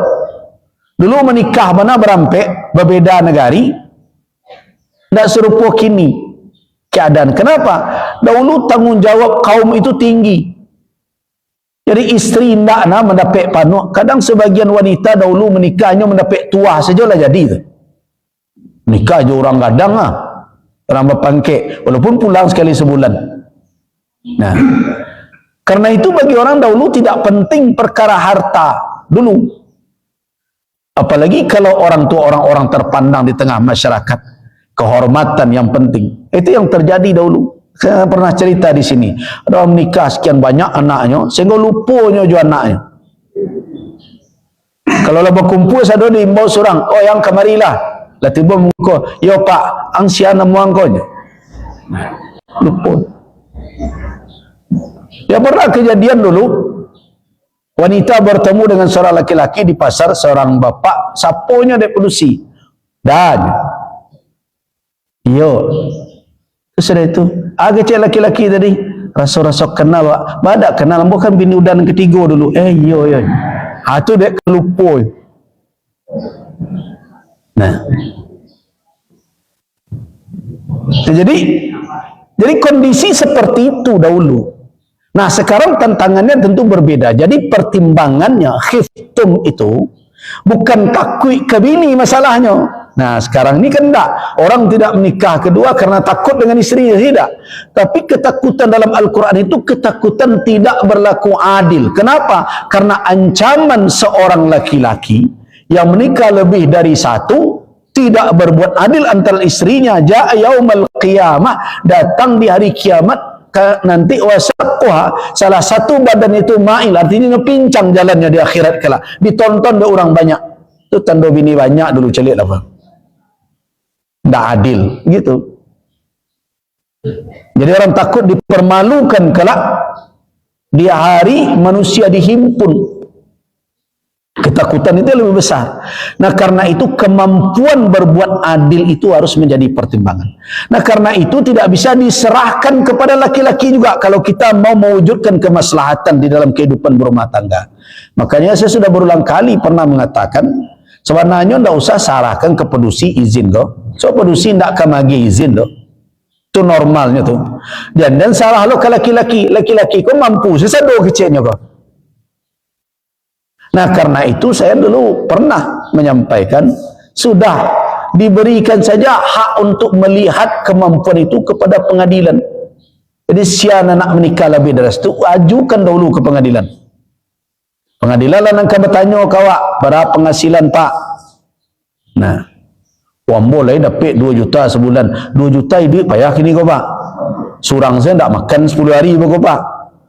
Dulu menikah mana berampek, berbeda negari. Tak serupa kini keadaan. Kenapa? Dahulu tanggungjawab kaum itu tinggi. Jadi istri tidak mendapat panuk. Kadang sebagian wanita dahulu menikahnya mendapat tua sajalah jadi tu. Nikah je orang kadang orang berpangkek walaupun pulang sekali sebulan. Nah, karena itu bagi orang dahulu tidak penting perkara harta dulu. Apalagi kalau orang tua orang-orang terpandang di tengah masyarakat, kehormatan yang penting. Itu yang terjadi dahulu. Saya pernah cerita di sini. Ada orang menikah sekian banyak anaknya, sehingga lupanya juga anaknya. Kalau lah berkumpul satu diimbau seorang, oh yang kemarilah. Lah tiba muka, yo pak, ang siana muangkonya. Lupa. Ya pernah kejadian dulu, wanita bertemu dengan seorang laki-laki di pasar, seorang bapak, saponya dek produksi. Dan, yo, terus itu, agak laki-laki tadi, rasa-rasa kenal, badak kenal, bukan bini udan ketiga dulu. Yo. Itu dek lupa. Nah, Jadi kondisi seperti itu dahulu. Nah, sekarang tantangannya tentu berbeda. Jadi pertimbangannya khiftum itu bukan takui ke bini masalahnya. Nah, sekarang ini kan enggak. Orang tidak menikah kedua karena takut dengan istrinya, tidak. Tapi ketakutan dalam Al-Quran itu ketakutan tidak berlaku adil. Kenapa? Karena ancaman seorang laki-laki yang menikah lebih dari satu tidak berbuat adil antara istrinya. Ja'a yaumal qiyamah, datang di hari kiamat nanti wasaqquha, salah satu badan itu ma'il, artinya pincang jalannya di akhirat kelak, ditonton oleh orang banyak. Itu tanda bini banyak dulu celik apa? Tidak adil gitu. Jadi orang takut dipermalukan kelak di hari manusia dihimpun. Ketakutan itu lebih besar. Nah, karena itu kemampuan berbuat adil itu harus menjadi pertimbangan. Nah, karena itu tidak bisa diserahkan kepada laki-laki juga kalau kita mau mewujudkan kemaslahatan di dalam kehidupan berumah tangga. Makanya saya sudah berulang kali pernah mengatakan, sebenarnya tidak usah sarahkan ke pedusi izin loh. So pedusi tidak akan bagi izin loh. Itu normalnya tuh. Dan salah lo ke laki-laki. Laki-laki kok mampu sesado kecilnya kok. Nah, karena itu saya dulu pernah menyampaikan, sudah diberikan saja hak untuk melihat kemampuan itu kepada pengadilan. Jadi siapa nak menikah lebih dari itu, ajukan dahulu ke pengadilan. Pengadilan lah nak bertanya kawak, berapa penghasilan pak? Nah, wang boleh dapat 2 juta sebulan. 2 juta ini payah kini kau pak. Surang saya tak makan 10 hari kau pak.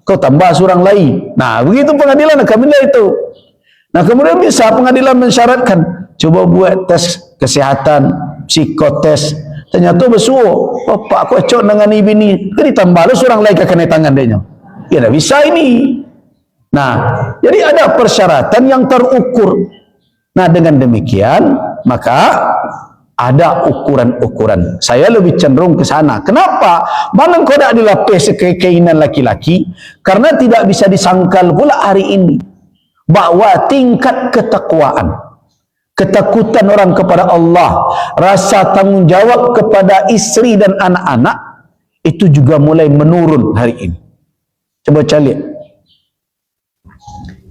Kau tambah surang lain. Nah, begitu pengadilan akan menilai itu. Nah, kemudian bisa pengadilan mensyaratkan, coba buat tes kesehatan, psikotes. Ternyata bersuruh, bapak aku cocok dengan ibu ini. Jadi tambah lu seorang lain kena tangan dia. Ya, tak bisa ini. Nah, jadi ada persyaratan yang terukur. Nah, dengan demikian, maka ada ukuran-ukuran. Saya lebih cenderung ke sana. Kenapa? Mana kau tak dilapis keinginan laki-laki? Karena tidak bisa disangkal pula hari ini bahwa tingkat ketakwaan, ketakutan orang kepada Allah, rasa tanggung jawab kepada istri dan anak-anak itu juga mulai menurun hari ini. Coba cari.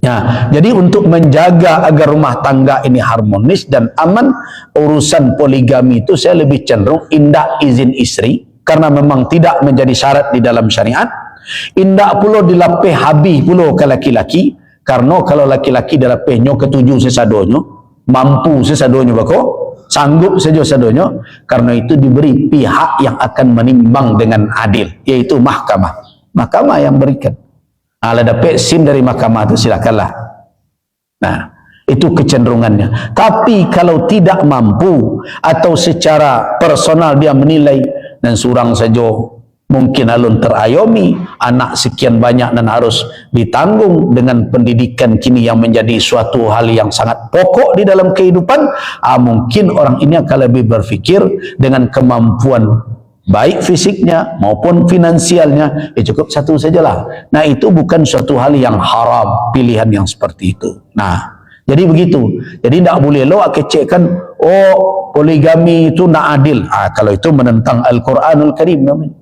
Ya, jadi untuk menjaga agar rumah tangga ini harmonis dan aman, urusan poligami itu saya lebih cenderung indah izin istri, karena memang tidak menjadi syarat di dalam syariat. Indah pula dilapih habis pula ke laki-laki, karena kalau laki-laki dilapihnya ketujuh sesadonyo, mampu sesadonyo bako, sanggup saja sesadonyo, karena itu diberi pihak yang akan menimbang dengan adil, yaitu mahkamah. Mahkamah yang berikan. Ada dapat SIM dari mahkamah itu silakanlah. Nah, itu kecenderungannya. Tapi kalau tidak mampu atau secara personal dia menilai dan surang saja mungkin alun terayomi, anak sekian banyak dan harus ditanggung dengan pendidikan kini yang menjadi suatu hal yang sangat pokok di dalam kehidupan, mungkin orang ini akan lebih berfikir dengan kemampuan baik fisiknya maupun finansialnya, cukup satu sajalah. Nah, itu bukan suatu hal yang haram, pilihan yang seperti itu. Nah, jadi begitu. Jadi tidak boleh lo kecekkan, oh poligami itu tidak adil. Kalau itu menentang Al-Quranul Karim namanya.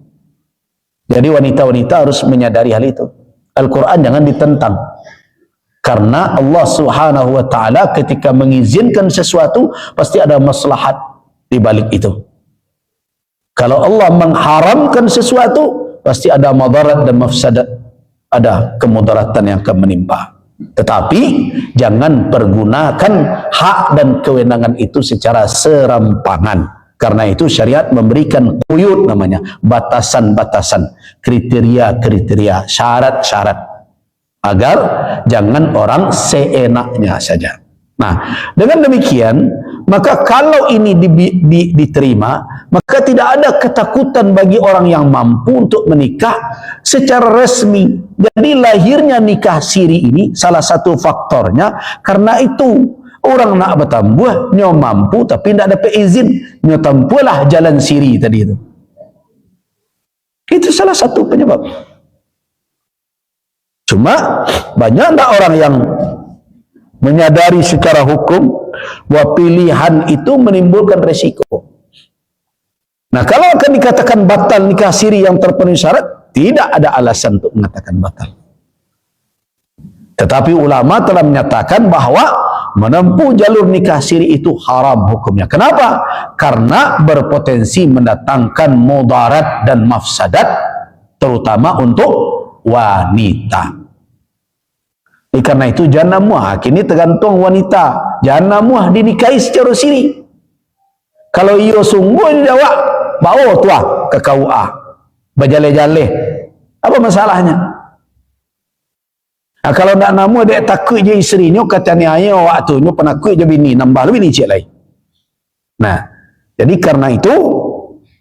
Jadi wanita-wanita harus menyadari hal itu. Al-Quran jangan ditentang. Karena Allah Subhanahu wa taala ketika mengizinkan sesuatu pasti ada maslahat di balik itu. Kalau Allah mengharamkan sesuatu, pasti ada madarat dan mafsadat, ada kemudaratan yang akan menimpa. Tetapi jangan pergunakan hak dan kewenangan itu secara serampangan. Karena itu syariat memberikan quyud namanya, batasan-batasan, kriteria-kriteria, syarat-syarat, agar jangan orang seenaknya saja. Nah, dengan demikian, maka kalau ini diterima, maka tidak ada ketakutan bagi orang yang mampu untuk menikah secara resmi. Jadi lahirnya nikah siri ini salah satu faktornya karena itu orang nak bertambuh, nyo mampu tapi tidak dapat izin, nyo tampulah jalan siri tadi itu. Itu salah satu penyebab. Cuma banyak tak orang yang menyadari secara hukum bahwa pilihan itu menimbulkan resiko. Nah, kalau akan dikatakan batal nikah siri yang terpenuhi syarat, tidak ada alasan untuk mengatakan batal. Tetapi ulama telah menyatakan bahwa menempuh jalur nikah siri itu haram hukumnya. Kenapa? Karena berpotensi mendatangkan mudarat dan mafsadat, terutama untuk wanita. Karena itu jana muah, kini tergantung wanita. Jana muah dinikahi secara siri. Kalau ia sungguh dijawab, bawa tuah ke KUA, berjale-jale, apa masalahnya? Nah, kalau nak nama dia takut je isterinya, kata ni ayah waktunya penakut je bini, nambah lebih ni cik lain. Nah, jadi karena itu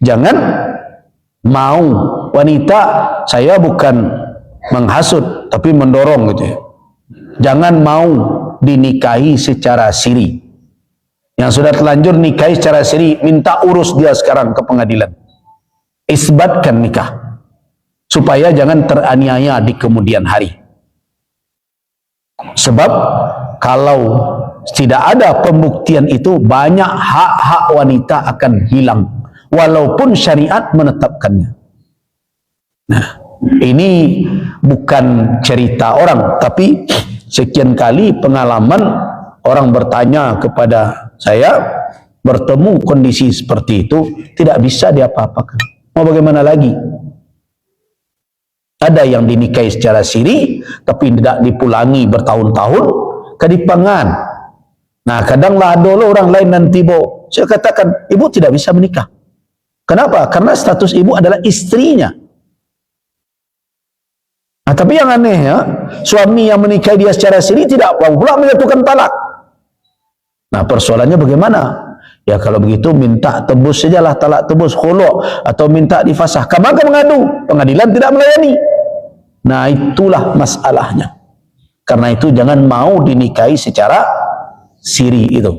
jangan mau wanita, saya bukan menghasut tapi mendorong gitu ya. Jangan mau dinikahi secara siri. Yang sudah terlanjur nikahi secara siri, minta urus dia sekarang ke pengadilan. Isbatkan nikah supaya jangan teraniaya di kemudian hari. Sebab kalau tidak ada pembuktian itu, banyak hak-hak wanita akan hilang walaupun syariat menetapkannya. Nah, ini bukan cerita orang, tapi sekian kali pengalaman orang bertanya kepada saya, bertemu kondisi seperti itu, tidak bisa diapa-apakan. Mau bagaimana lagi? Ada yang dinikahi secara siri tapi tidak dipulangi bertahun-tahun, kedipangan. Nah, kadanglah ada orang lain nanti bo, saya katakan ibu tidak bisa menikah. Kenapa? Karena status ibu adalah istrinya. Nah, tapi yang aneh ya, suami yang menikahi dia secara siri tidak pula menjatuhkan talak. Nah, persoalannya bagaimana? Ya kalau begitu minta tebus sajalah, talak tebus, khulu', atau minta difasahkan, maka mengadu, pengadilan tidak melayani. Nah, itulah masalahnya. Karena itu jangan mau dinikahi secara siri itu.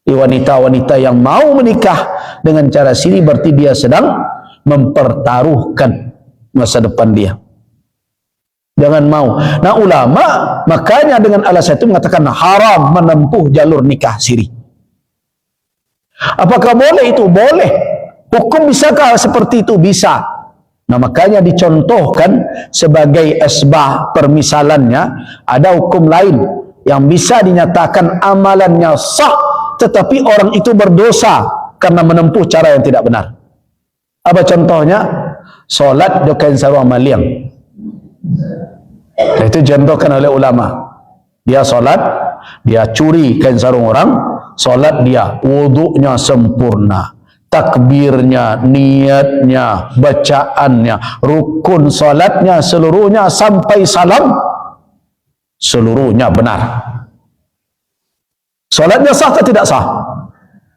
Wanita-wanita yang mau menikah dengan cara siri berarti dia sedang mempertaruhkan masa depan dia. Jangan mau. Nah, ulama makanya dengan alasan itu mengatakan haram menempuh jalur nikah siri. Apakah boleh itu? Boleh. Hukum bisakah seperti itu? Bisa. Nah, makanya dicontohkan sebagai asbah permisalannya, ada hukum lain yang bisa dinyatakan amalannya sah, tetapi orang itu berdosa karena menempuh cara yang tidak benar. Apa contohnya? Solat do kain sarung maliang. Itu contohkan oleh ulama. Dia solat, dia curi kain sarung orang, solat dia, wuduknya sempurna, takbirnya, niatnya, bacaannya, rukun solatnya seluruhnya sampai salam seluruhnya benar. Solatnya sah atau tidak sah?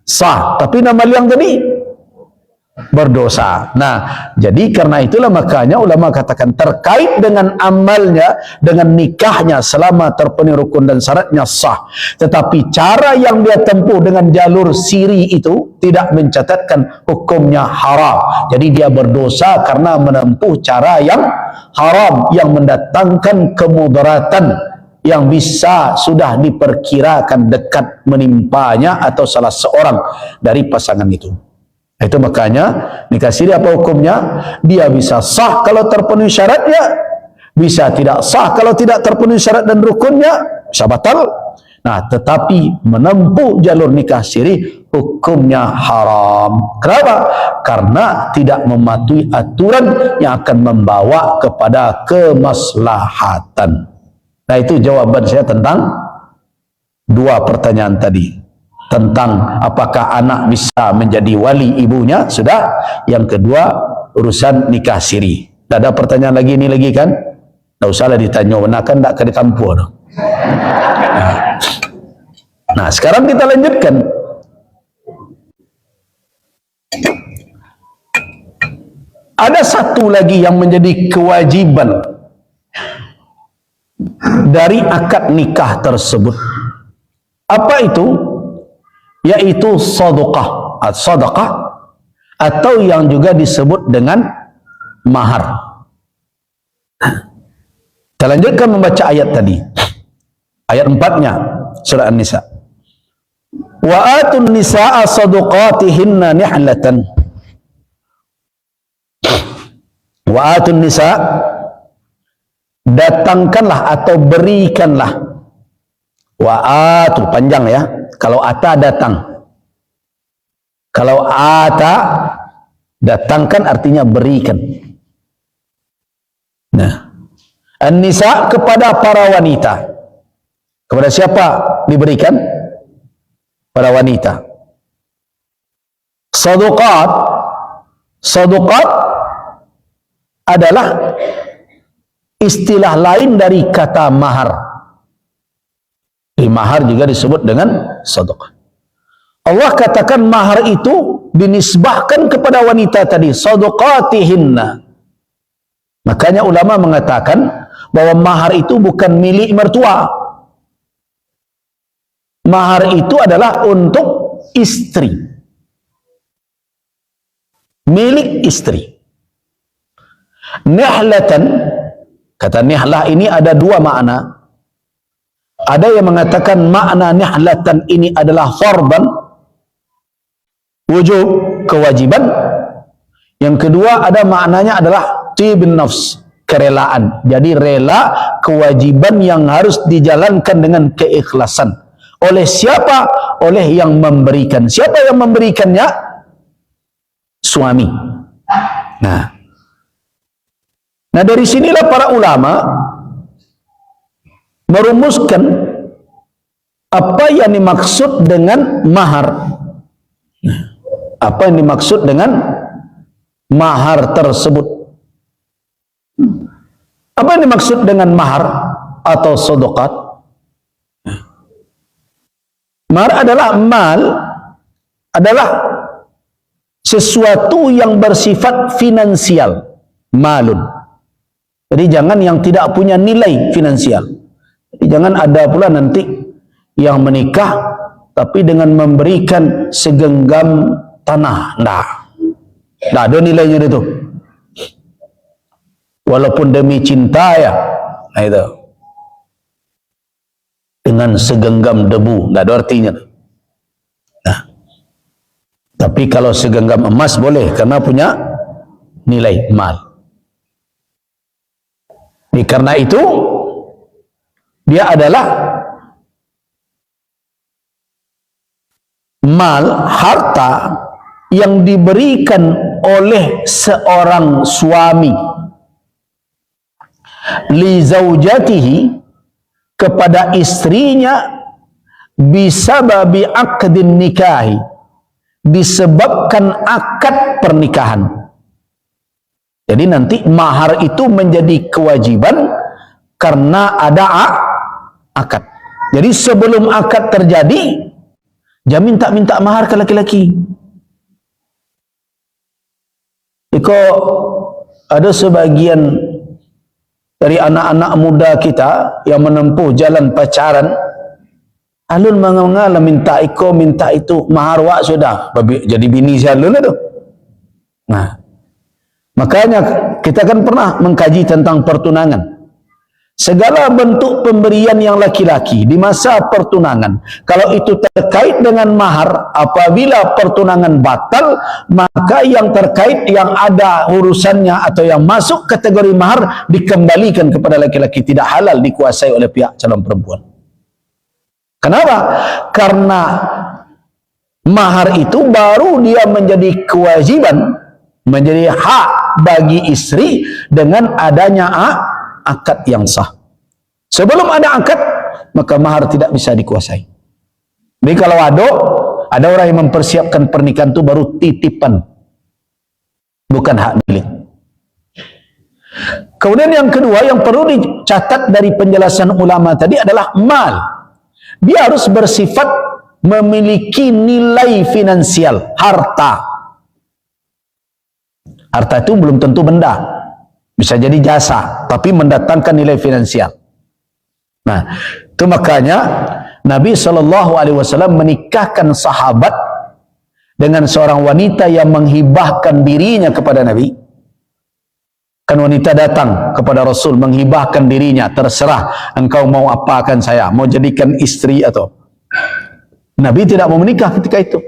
Sah, tapi nama liang tadi berdosa. Nah, jadi karena itulah makanya ulama katakan terkait dengan amalnya, dengan nikahnya selama terpenuhi rukun dan syaratnya sah. Tetapi cara yang dia tempuh dengan jalur siri itu tidak mencatatkan hukumnya haram. Jadi dia berdosa karena menempuh cara yang haram, yang mendatangkan kemudaratan yang bisa sudah diperkirakan dekat menimpanya atau salah seorang dari pasangan itu. Itu makanya nikah siri apa hukumnya? Dia bisa sah kalau terpenuhi syaratnya, bisa tidak sah kalau tidak terpenuhi syarat dan rukunnya, bisa batal. Nah, tetapi menempuh jalur nikah siri hukumnya haram. Kenapa? Karena tidak mematuhi aturan yang akan membawa kepada kemaslahatan. Nah, itu jawaban saya tentang dua pertanyaan tadi. Tentang apakah anak bisa menjadi wali ibunya, sudah. Yang kedua, urusan nikah siri. Tak ada pertanyaan lagi ini lagi kan? Tak usahlah ditanya, benar kan tak ke kampung. Nah, sekarang kita lanjutkan. Ada satu lagi yang menjadi kewajiban dari akad nikah tersebut. Apa itu? Yaitu sedekah, atau yang juga disebut dengan mahar. Kita lanjutkan membaca ayat tadi. Ayat 4-nya surah An-Nisa. Wa atun nisaa sadaqatihinna nihlatan. Wa atun nisa, datangkanlah atau berikanlah. Wa atu, panjang ya. Kalau ata datang. Kalau ata datangkan artinya berikan. Nah, an-nisa kepada para wanita. Kepada siapa diberikan? Para wanita. Sadaqat, sadaqat adalah istilah lain dari kata mahar. Mahar juga disebut dengan sadaqah. Allah katakan mahar itu dinisbahkan kepada wanita tadi, sadaqatihinna. Makanya ulama mengatakan bahwa mahar itu bukan milik mertua. Mahar itu adalah untuk istri. Milik istri. Nihlatan, kata nihlah ini ada dua makna. Ada yang mengatakan makna nihlatan ini adalah fardan, wujub, kewajiban. Yang kedua ada maknanya adalah tibun nafs, kerelaan. Jadi rela, kewajiban yang harus dijalankan dengan keikhlasan. Oleh siapa? Oleh yang memberikan. Siapa yang memberikannya? Suami. Nah, dari sinilah para ulama merumuskan apa yang dimaksud dengan mahar. Apa yang dimaksud dengan mahar tersebut? Apa yang dimaksud dengan mahar atau sedekah? Mahar adalah adalah sesuatu yang bersifat finansial, malun. Jadi jangan yang tidak punya nilai finansial. Jadi jangan ada pula nanti yang menikah tapi dengan memberikan segenggam tanah. Nah, ada nilainya itu. Walaupun demi cinta ya, nah itu. Dengan segenggam debu, tidak ada artinya. Nah, tapi kalau segenggam emas boleh, karena punya nilai mal. Karena itu dia adalah mal, harta yang diberikan oleh seorang suami li zaujatihi, kepada istrinya, bisababi aqdin nikahi, disebabkan akad pernikahan. Jadi nanti mahar itu menjadi kewajiban karena ada akad. Jadi sebelum akad terjadi, jangan minta mahar ke laki-laki. Jika ada sebagian dari anak-anak muda kita yang menempuh jalan pacaran, alun mengalah minta itu mahar wak sudah jadi bini si alun itu. Nah, makanya kita kan pernah mengkaji tentang pertunangan. Segala bentuk pemberian yang laki-laki di masa pertunangan, kalau itu terkait dengan mahar, apabila pertunangan batal, maka yang terkait yang ada urusannya atau yang masuk kategori mahar dikembalikan kepada laki-laki, tidak halal dikuasai oleh pihak calon perempuan. Kenapa? Karena mahar itu baru dia menjadi kewajiban, menjadi hak bagi istri dengan adanya akad yang sah. Sebelum ada akad, maka mahar tidak bisa dikuasai. Jadi kalau ada orang yang mempersiapkan pernikahan itu baru titipan, bukan hak milik. Kemudian yang kedua yang perlu dicatat dari penjelasan ulama tadi adalah mal. Dia harus bersifat memiliki nilai finansial, harta. Harta itu belum tentu benda, bisa jadi jasa, tapi mendatangkan nilai finansial. Nah, itu makanya Nabi SAW menikahkan sahabat dengan seorang wanita yang menghibahkan dirinya kepada Nabi. Kan wanita datang kepada Rasul menghibahkan dirinya, terserah engkau mau apakan saya, mau jadikan istri atau. Nabi tidak mau menikah ketika itu.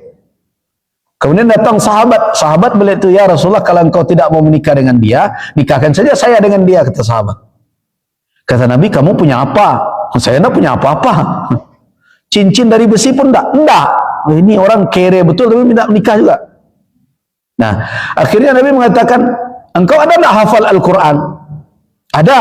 Kemudian datang sahabat beliau itu, ya Rasulullah, kalau engkau tidak mau menikah dengan dia, nikahkan saja saya dengan dia, kata sahabat. Kata Nabi, kamu punya apa? Saya tidak punya apa-apa. Cincin dari besi pun enggak. Ini orang kere betul, tapi tidak menikah juga. Nah, akhirnya Nabi mengatakan, engkau ada tak hafal Al-Quran? Ada.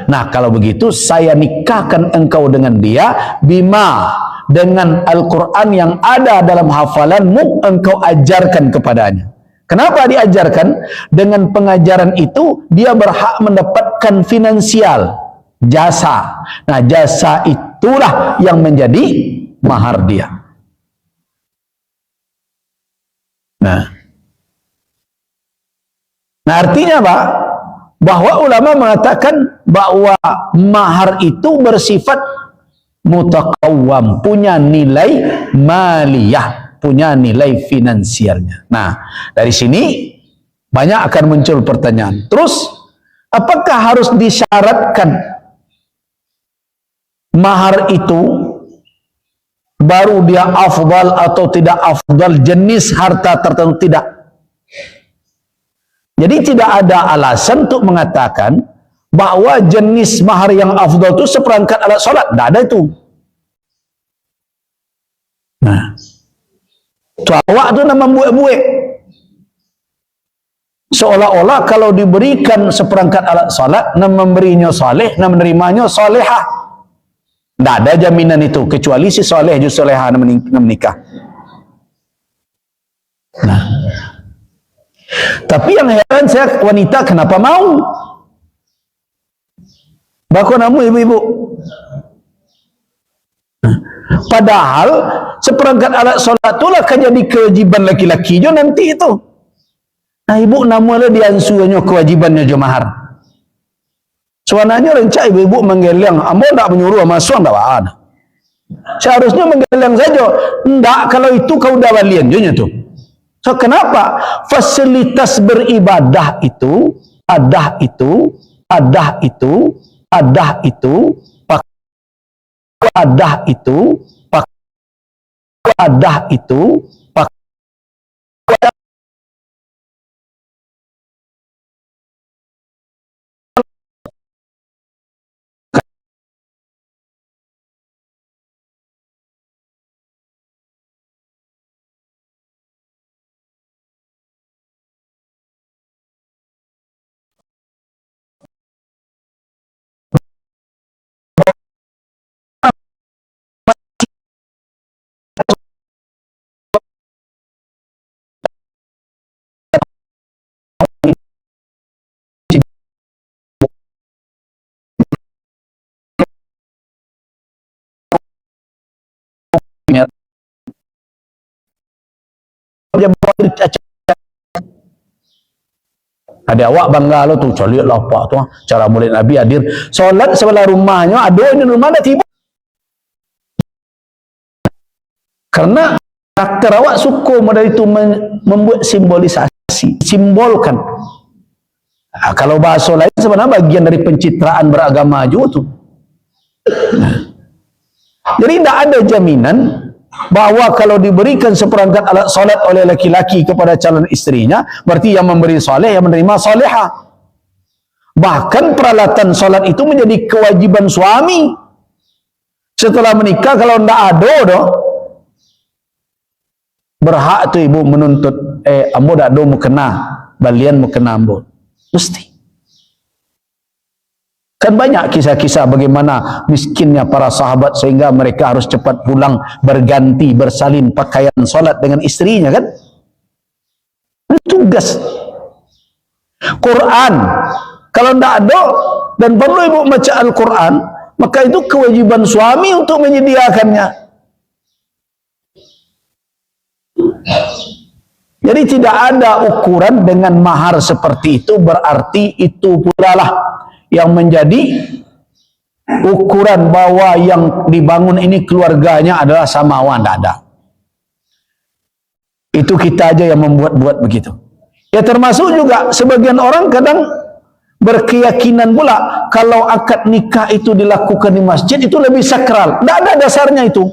Nah, kalau begitu saya nikahkan engkau dengan dia, bima, dengan Al-Quran yang ada dalam hafalanmu, engkau ajarkan kepadanya. Kenapa diajarkan? Dengan pengajaran itu dia berhak mendapatkan finansial, jasa. Nah, jasa itulah yang menjadi mahar dia. Nah artinya apa? Bahwa ulama mengatakan bahwa mahar itu bersifat mutakawwam, punya nilai maliyah, punya nilai finansialnya. Nah, dari sini banyak akan muncul pertanyaan. Terus, apakah harus disyaratkan mahar itu baru dia afdal atau tidak afdal, jenis harta tertentu? Tidak. Jadi tidak ada alasan untuk mengatakan bahwa jenis mahar yang afdal itu seperangkat alat sholat. Tidak ada itu. Nah, awak itu nama buik-buik. Seolah-olah kalau diberikan seperangkat alat sholat, nama memberinya soleh, nama menerimanya solehah. Tidak ada jaminan itu, kecuali si soleh justru solehah menikah. Nah, tapi yang heran saya, wanita kenapa mau? Baku namu ibu-ibu. Padahal seperangkat alat solat itulah akan jadi kewajiban laki-laki jo nanti itu. Nah, ibu namulah diansuhnya kewajibannya jo mahar. Suananya rencak ibu-ibu menggeleng, ambo tak menyuruh sama suan tak ada. Seharusnya menggeleng saja. Enggak, kalau itu kau dah balian jo tu. So, kenapa? Fasilitas beribadah itu, adah itu, ada awak bangga lo tu, lihat lah apa tu cara murid Nabi hadir solat sebelah rumahnya, ada di rumah ada tiba. Karena karakter awak suka modal itu membuat simbolisasi, simbolkan. Nah, kalau bahasa lain sebenarnya bagian dari pencitraan beragama juga tu. Nah, jadi tidak ada jaminan bahwa kalau diberikan seperangkat alat solat oleh laki-laki kepada calon istrinya, berarti yang memberi soleh, yang menerima solehah. Bahkan peralatan solat itu menjadi kewajiban suami. Setelah menikah, kalau tidak ada, berhak tu ibu menuntut, ambo tak ada mau kena, balian mau kena ambo. Mesti. Kan banyak kisah-kisah bagaimana miskinnya para sahabat sehingga mereka harus cepat pulang berganti, bersalin pakaian solat dengan istrinya kan. Ini tugas. Quran. Kalau tidak ada dan perlu ibu baca Al-Quran, maka itu kewajiban suami untuk menyediakannya. Jadi tidak ada ukuran dengan mahar seperti itu, berarti itu pula lah yang menjadi ukuran bahwa yang dibangun ini keluarganya adalah samawa. Tidak ada. Itu kita aja yang membuat-buat begitu. Ya, termasuk juga sebagian orang kadang berkeyakinan pula kalau akad nikah itu dilakukan di masjid itu lebih sakral. Tidak ada dasarnya itu.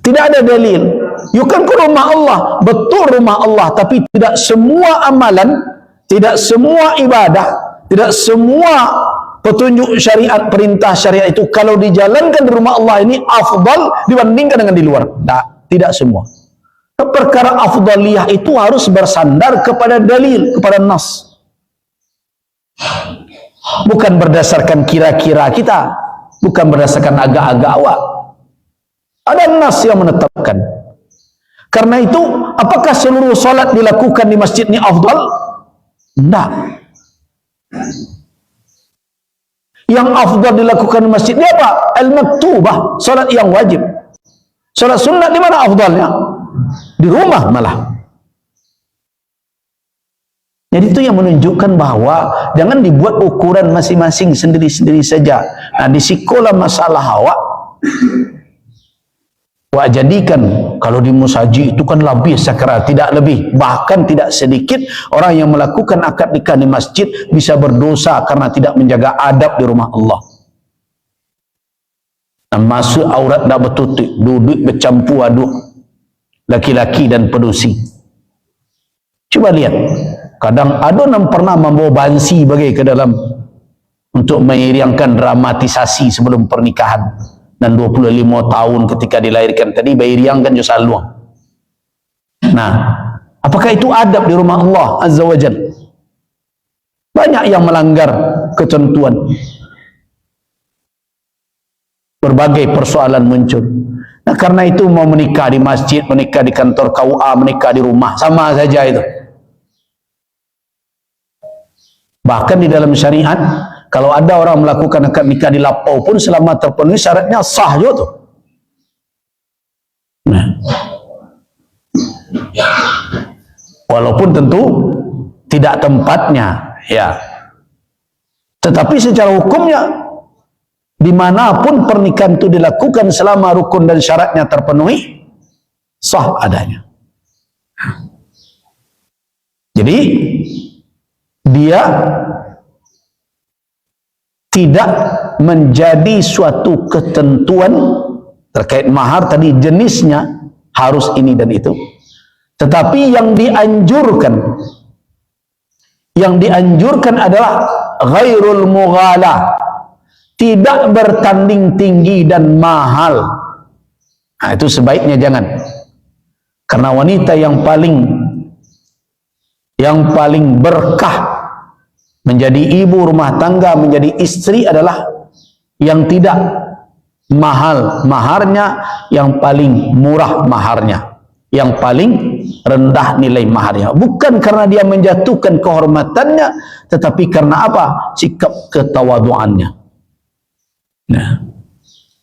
Tidak ada dalil. You kan ke rumah Allah, betul rumah Allah, tapi tidak semua amalan, tidak semua ibadah, tidak semua petunjuk syariat, perintah syariat itu kalau dijalankan di rumah Allah ini afdal dibandingkan dengan di luar. Tidak semua. Perkara afdaliyah itu harus bersandar kepada dalil, kepada nas. Bukan berdasarkan kira-kira kita, bukan berdasarkan agak-agak awak. Ada nas yang menetapkan. Karena itu, apakah seluruh solat dilakukan di masjid ini afdal? Tidak. Yang afdal dilakukan di masjid ini apa? Al-maktubah, solat yang wajib. Solat sunat di mana afdalnya? Di rumah malah. Jadi itu yang menunjukkan bahwa jangan dibuat ukuran masing-masing sendiri-sendiri saja. Nah, disikolah masalah awak. Wak jadikan kalau di musaji itu kan lebih sakral, tidak lebih, bahkan tidak sedikit orang yang melakukan akad nikah di masjid bisa berdosa karena tidak menjaga adab di rumah Allah. Nah, masuk aurat tak betul, duduk bercampur aduk laki-laki dan pedusi. Coba lihat, kadang ada yang pernah membawa bansi bagai ke dalam untuk mengiringkan dramatisasi sebelum pernikahan. Dan 25 tahun ketika dilahirkan tadi bayi riang kan juga saluang. Nah, apakah itu adab di rumah Allah Azza wa Jalla? Banyak yang melanggar ketentuan. Berbagai persoalan muncul. Nah, karena itu mau menikah di masjid, menikah di kantor KUA, menikah di rumah, sama saja itu. Bahkan di dalam syariat, kalau ada orang melakukan akad nikah di lapau pun selama terpenuhi syaratnya sah juga tuh. Nah. Walaupun tentu tidak tempatnya, ya. Tetapi secara hukumnya dimanapun pernikahan itu dilakukan selama rukun dan syaratnya terpenuhi, sah adanya. Jadi dia tidak menjadi suatu ketentuan terkait mahar tadi, jenisnya harus ini dan itu, tetapi yang dianjurkan adalah ghairul mughalah, tidak bertanding tinggi dan mahal. Nah, itu sebaiknya jangan, karena wanita yang paling berkah menjadi ibu rumah tangga, menjadi istri adalah yang tidak mahal maharnya, yang paling murah maharnya, yang paling rendah nilai maharnya. Bukan karena dia menjatuhkan kehormatannya, tetapi karena apa? Sikap ketawaduannya. Nah,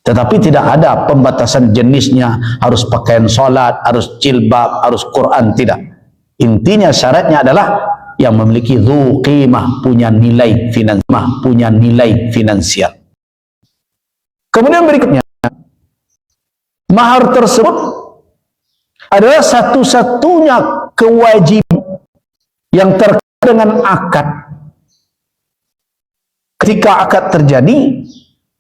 tetapi tidak ada pembatasan jenisnya, harus pakaian salat, harus jilbab, harus Quran, tidak. Intinya syaratnya adalah yang memiliki dzu qimah, punya nilai finansial. Kemudian berikutnya, mahar tersebut adalah satu-satunya kewajiban yang terkait dengan akad. Ketika akad terjadi,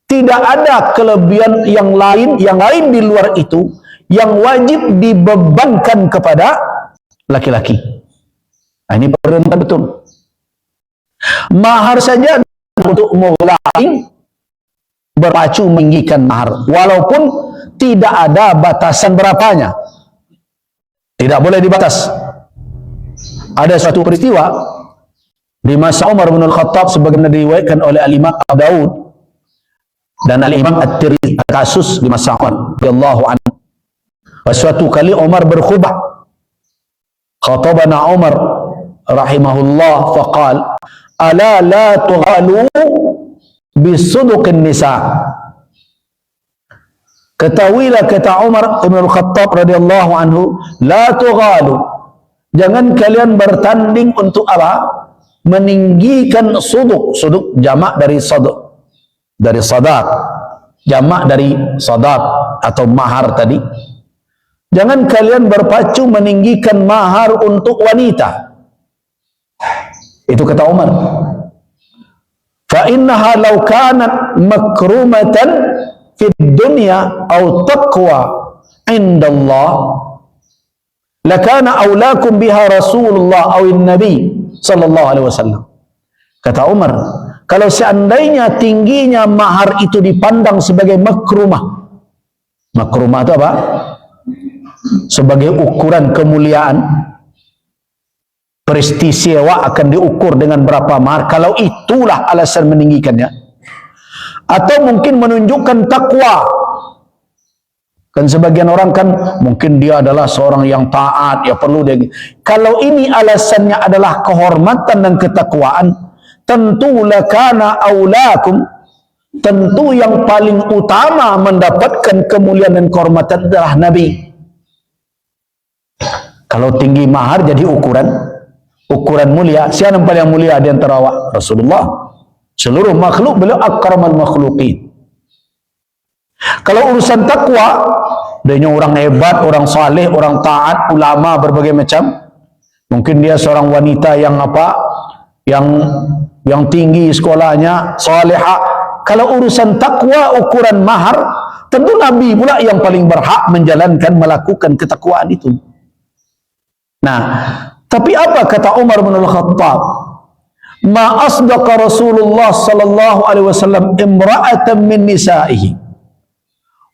tidak ada kelebihan yang lain di luar itu yang wajib dibebankan kepada laki-laki. Nah, ini perintah betul. Mahar saja untuk mulai berpacu meninggikan mahar, walaupun tidak ada batasan berapanya, tidak boleh dibatas. Ada suatu peristiwa di masa Umar bin Al-Khattab sebagaimana diriwayatkan oleh Al-Imam Abu Daud dan Al-Imam At-Tirmidzi, kasus di masa Umar radhiyallahu anhu. Suatu kali Umar berkhutbah, khatabana Umar rahimahullah faqal ala la tughalu bisuduqin nisa. Ketahuilah, kata Umar bin Al-Khattab radhiyallahu anhu, la tughalu, jangan kalian bertanding untuk apa? Meninggikan suduk. Suduk jamak dari sadaq, dari sadaq, jamak dari sadaq atau mahar tadi. Jangan kalian berpacu meninggikan mahar untuk wanita. Itu kata Umar. Fa innaha law kanat makrumatan fid dunya aw taqwa indallah lakana aulakum biha Rasulullah awin Nabi sallallahu alaihi wasallam. Kata Umar, kalau seandainya tingginya mahar itu dipandang sebagai makrumah. Makrumah itu apa? Sebagai ukuran kemuliaan. Prestisiwa akan diukur dengan berapa mahar. Kalau itulah alasan meninggikannya. Atau mungkin menunjukkan takwa. Kan sebagian orang kan mungkin dia adalah seorang yang taat, ya perlu dia. Kalau ini alasannya adalah kehormatan dan ketakwaan, tentu lakana aulakum, tentu yang paling utama mendapatkan kemuliaan dan kehormatan adalah Nabi. Kalau tinggi mahar jadi ukuran mulia. Siapa yang paling mulia di antara awak? Rasulullah. Seluruh makhluk beliau akramal makhluqin. Kalau urusan takwa, dia orang hebat, orang saleh, orang taat, ulama berbagai macam. Mungkin dia seorang wanita yang apa? Yang tinggi sekolahnya, salihah. Kalau urusan takwa, ukuran mahar, tentu Nabi pula yang paling berhak menjalankan, melakukan ketakwaan itu. Nah, tapi apa kata Umar bin Al-Khattab? Ma asdaqa Rasulullah sallallahu alaihi wasallam imra'atan min nisa'ihi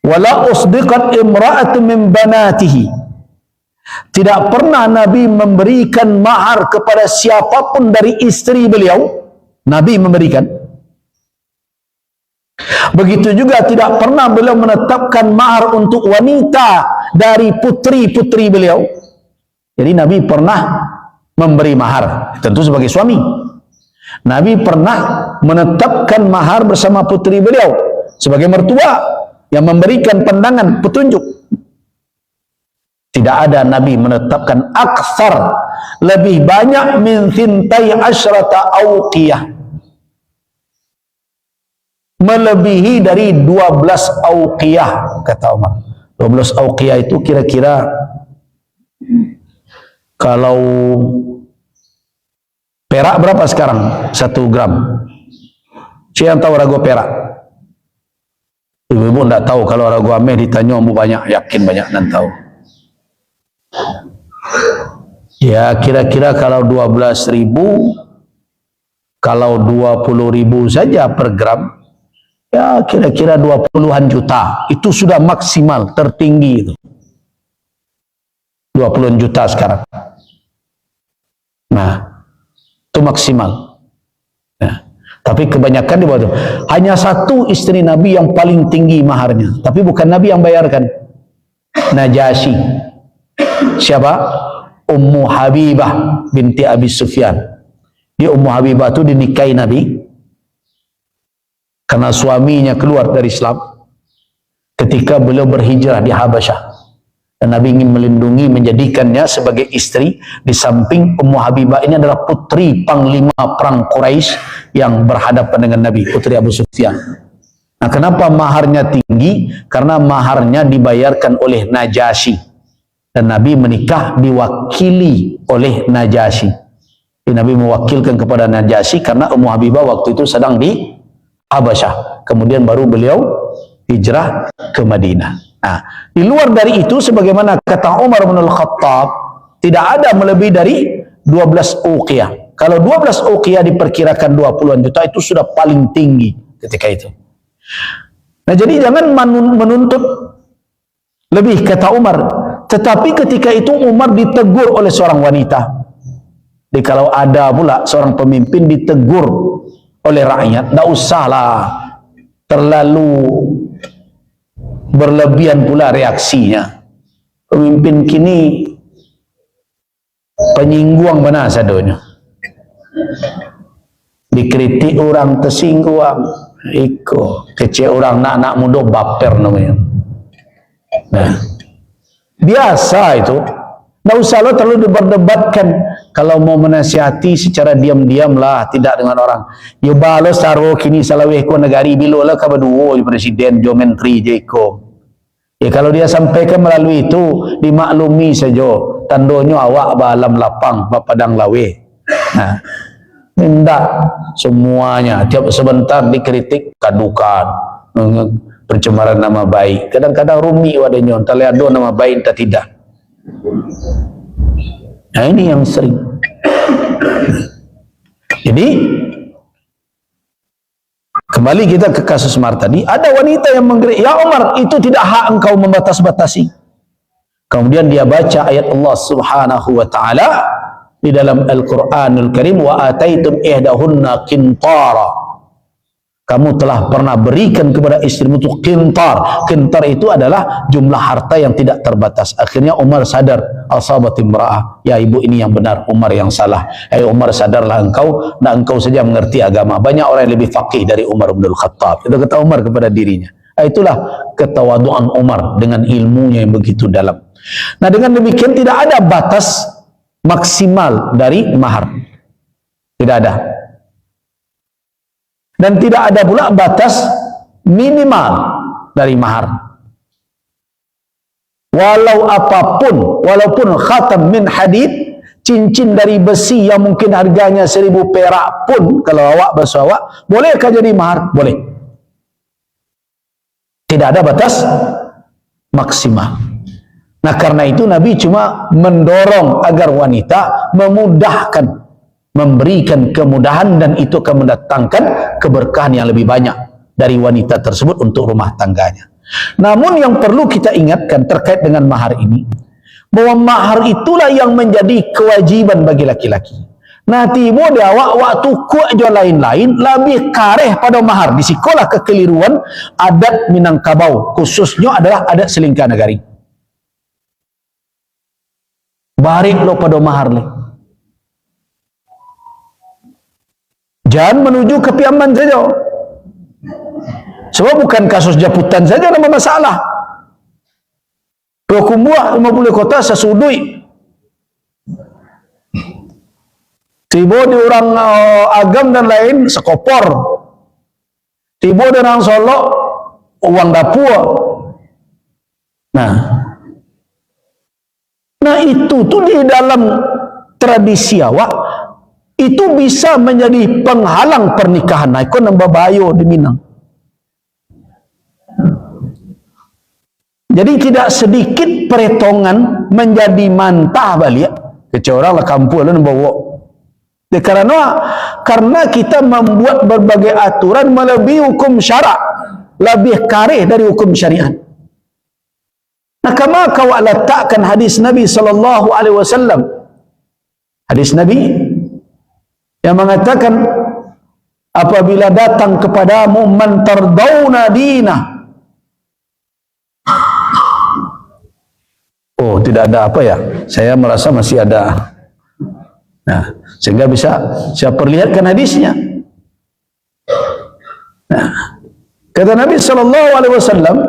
wala usdiqat imra'atun min banatihi. Tidak pernah Nabi memberikan mahar kepada siapapun dari istri beliau. Nabi memberikan. Begitu juga tidak pernah beliau menetapkan mahar untuk wanita dari putri-putri beliau. Jadi Nabi pernah memberi mahar, tentu sebagai suami. Nabi pernah menetapkan mahar bersama putri beliau sebagai mertua yang memberikan pandangan petunjuk. Tidak ada Nabi menetapkan aksar, lebih banyak min thintai asyrata awqiyah, melebihi dari 12 awqiyah, kata Umar. 12 awqiyah itu kira-kira kalau perak berapa sekarang? 1 gram. Siapa yang tahu rago perak? Ibu-ibu tidak tahu. Kalau rago ameh ditanya banyak, yakin banyak dan tahu. Ya kira-kira kalau 12.000, kalau 20.000 saja per gram, ya kira-kira 20-an juta. Itu sudah maksimal, tertinggi itu. 20 juta sekarang. Nah, itu maksimal. Nah, tapi kebanyakan di bawah itu. Hanya satu istri Nabi yang paling tinggi maharnya, tapi bukan Nabi yang bayarkan. Najasyi. Siapa? Ummu Habibah binti Abi Sufyan. Di Ummu Habibah itu dinikahi Nabi karena suaminya keluar dari Islam ketika beliau berhijrah di Habasyah. Dan Nabi ingin melindungi, menjadikannya sebagai istri. Di samping Ummu Habibah ini adalah putri panglima perang Quraisy yang berhadapan dengan Nabi, putri Abu Sufyan. Nah, kenapa maharnya tinggi? Karena maharnya dibayarkan oleh Najasyi. Dan Nabi menikah diwakili oleh Najasyi. Nabi mewakilkan kepada Najasyi karena Ummu Habibah waktu itu sedang di Habasyah. Kemudian baru beliau hijrah ke Madinah. Nah, di luar dari itu, sebagaimana kata Umar bin Al-Khattab, tidak ada melebihi dari 12 uqiyah. Kalau 12 uqiyah diperkirakan 20-an juta, itu sudah paling tinggi ketika itu. Nah, jadi jangan menuntut lebih, kata Umar. Tetapi ketika itu Umar ditegur oleh seorang wanita. Jadi kalau ada pula seorang pemimpin ditegur oleh rakyat, tidak usahlah terlalu berlebihan pula reaksinya. Pemimpin kini penyingguang benar sadonya. Dikritik orang tersinggung, iko kecil orang nak muda baper namanya. Nah, biasa itu. Tidak usah lo terlalu diperdebatkan. Kalau mau menasihati secara diam-diam lah, tidak dengan orang. Ya balas taruh kini salaweh ko negari bilo lah kabaduo presiden jo menteri jeko. Ya kalau dia sampaikan melalui itu dimaklumi saja. Tandonyo awak balam lapang padang lawe. Nah, tidak semuanya tiap sebentar dikritik kadukan. pencemaran nama baik. Kadang-kadang rumi wadanya, entah ada nama baik entah tidak. Nah ini yang sering. Jadi kembali kita ke kasus Umar tadi, ada wanita yang menggerik, ya Umar, itu tidak hak engkau membatas-batasi. Kemudian dia baca ayat Allah Subhanahu wa taala di dalam Al-Qur'anul Karim, wa ataitum ihdahunna qintara. Kamu telah pernah berikan kepada istrimu itu qintar. Qintar itu adalah jumlah harta yang tidak terbatas. Akhirnya Umar sadar, asabat imra'ah, ya ibu ini yang benar, Umar yang salah. Umar, sadarlah engkau, nah engkau saja mengerti agama. Banyak orang yang lebih faqih dari Umar bin Khattab. Itu kata Umar kepada dirinya. Itulah ketawaduan Umar dengan ilmunya yang begitu dalam. Nah dengan demikian tidak ada batas maksimal dari mahar. Tidak ada. Dan tidak ada pula batas minimal dari mahar. Walau apapun, walaupun khatam min hadid, cincin dari besi yang mungkin harganya 1000 perak pun, kalau awak bahasa awak, bolehkah jadi mahar? Boleh. Tidak ada batas maksimal. Nah karena itu Nabi cuma mendorong agar wanita memudahkan, memberikan kemudahan, dan itu akan mendatangkan keberkahan yang lebih banyak dari wanita tersebut untuk rumah tangganya. Namun yang perlu kita ingatkan terkait dengan mahar ini, bahwa mahar itulah yang menjadi kewajiban bagi laki-laki. Nah tiba dia waktu kuat jual lain-lain lebih kareh pada mahar. Di sekolah kekeliruan adat Minangkabau khususnya adalah adat selingkah negari. Barik lo pada mahar le. Jangan menuju kepiaman saja. Sebab bukan kasus japutan saja nama masalah. 20 buah 50 kota sesudui. Tiba di orang agam dan lain sekopor. Tiba di orang Solo uang dapur. Nah itu tuh di dalam tradisi awak itu bisa menjadi penghalang pernikahan. Nah, ikut nambah bayo di Minang. Jadi tidak sedikit peretongan menjadi mantah balik. Kecuali orang lah kampung lah nambah wok. Karena kita membuat berbagai aturan melebihi hukum syarak, lebih kareh dari hukum syariat. Nah, kama kau letakkan hadis Nabi sallallahu alaihi wasallam. Hadis Nabi yang mengatakan, apabila datang kepadamu man tardawna dinah. Oh, tidak ada apa ya? Saya merasa masih ada. Nah, sehingga bisa saya perlihatkan hadisnya. Nah, kata Nabi sallallahu alaihi wasallam,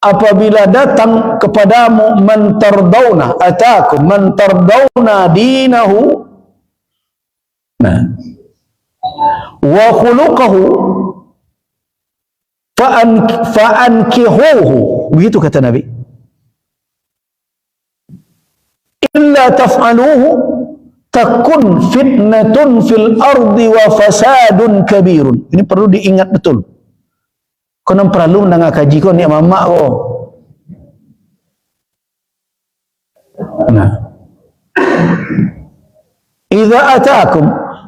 apabila datang kepadamu man tardawna, atakum man tardawna dinahu, wa khuluquhu fa'ankihuhu, begitu kata Nabi. Illa taf'aluhu takun fitnatun fil ardi wa fasadun kabirun. Ini perlu diingat betul. Kau nak perlu nang kaji kau ni mamak kau. Nah, idza ataakum,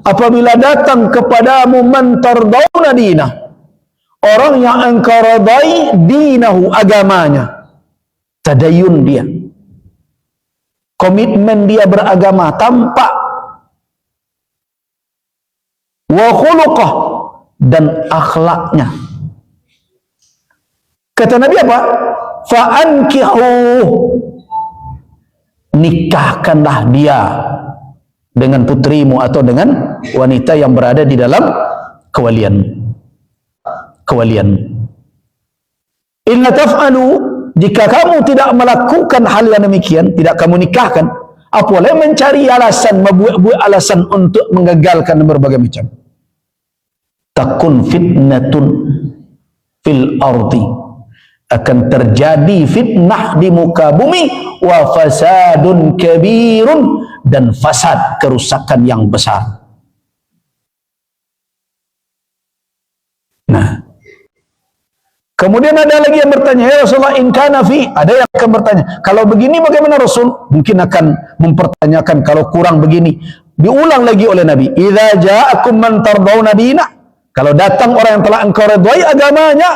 apabila datang kepadamu man tardawna dinah, orang yang engkau radai dinahu, agamanya, tadayun dia, komitmen dia beragama tampak, wa khuluqah, dan akhlaknya. Kata Nabi apa? Fa'ankihu, nikahkanlah dia dengan putrimu atau dengan wanita yang berada di dalam kewalian. Inna taf'alu, jika kamu tidak melakukan hal yang demikian, tidak kamu nikahkan, apalagi mencari alasan, membuat alasan untuk menggagalkan berbagai macam. Takun fitnatun fil ardi, akan terjadi fitnah di muka bumi, wa fasadun kabirun, dan fasad, kerusakan yang besar. Nah, Kemudian ada lagi yang bertanya, ya Rasulullah, in kana fi, ada yang akan bertanya, kalau begini bagaimana Rasul? Mungkin akan mempertanyakan kalau kurang begini. Diulang lagi oleh Nabi, idza ja'akum man tardawna dina, kalau datang orang yang telah engkau redai agamanya,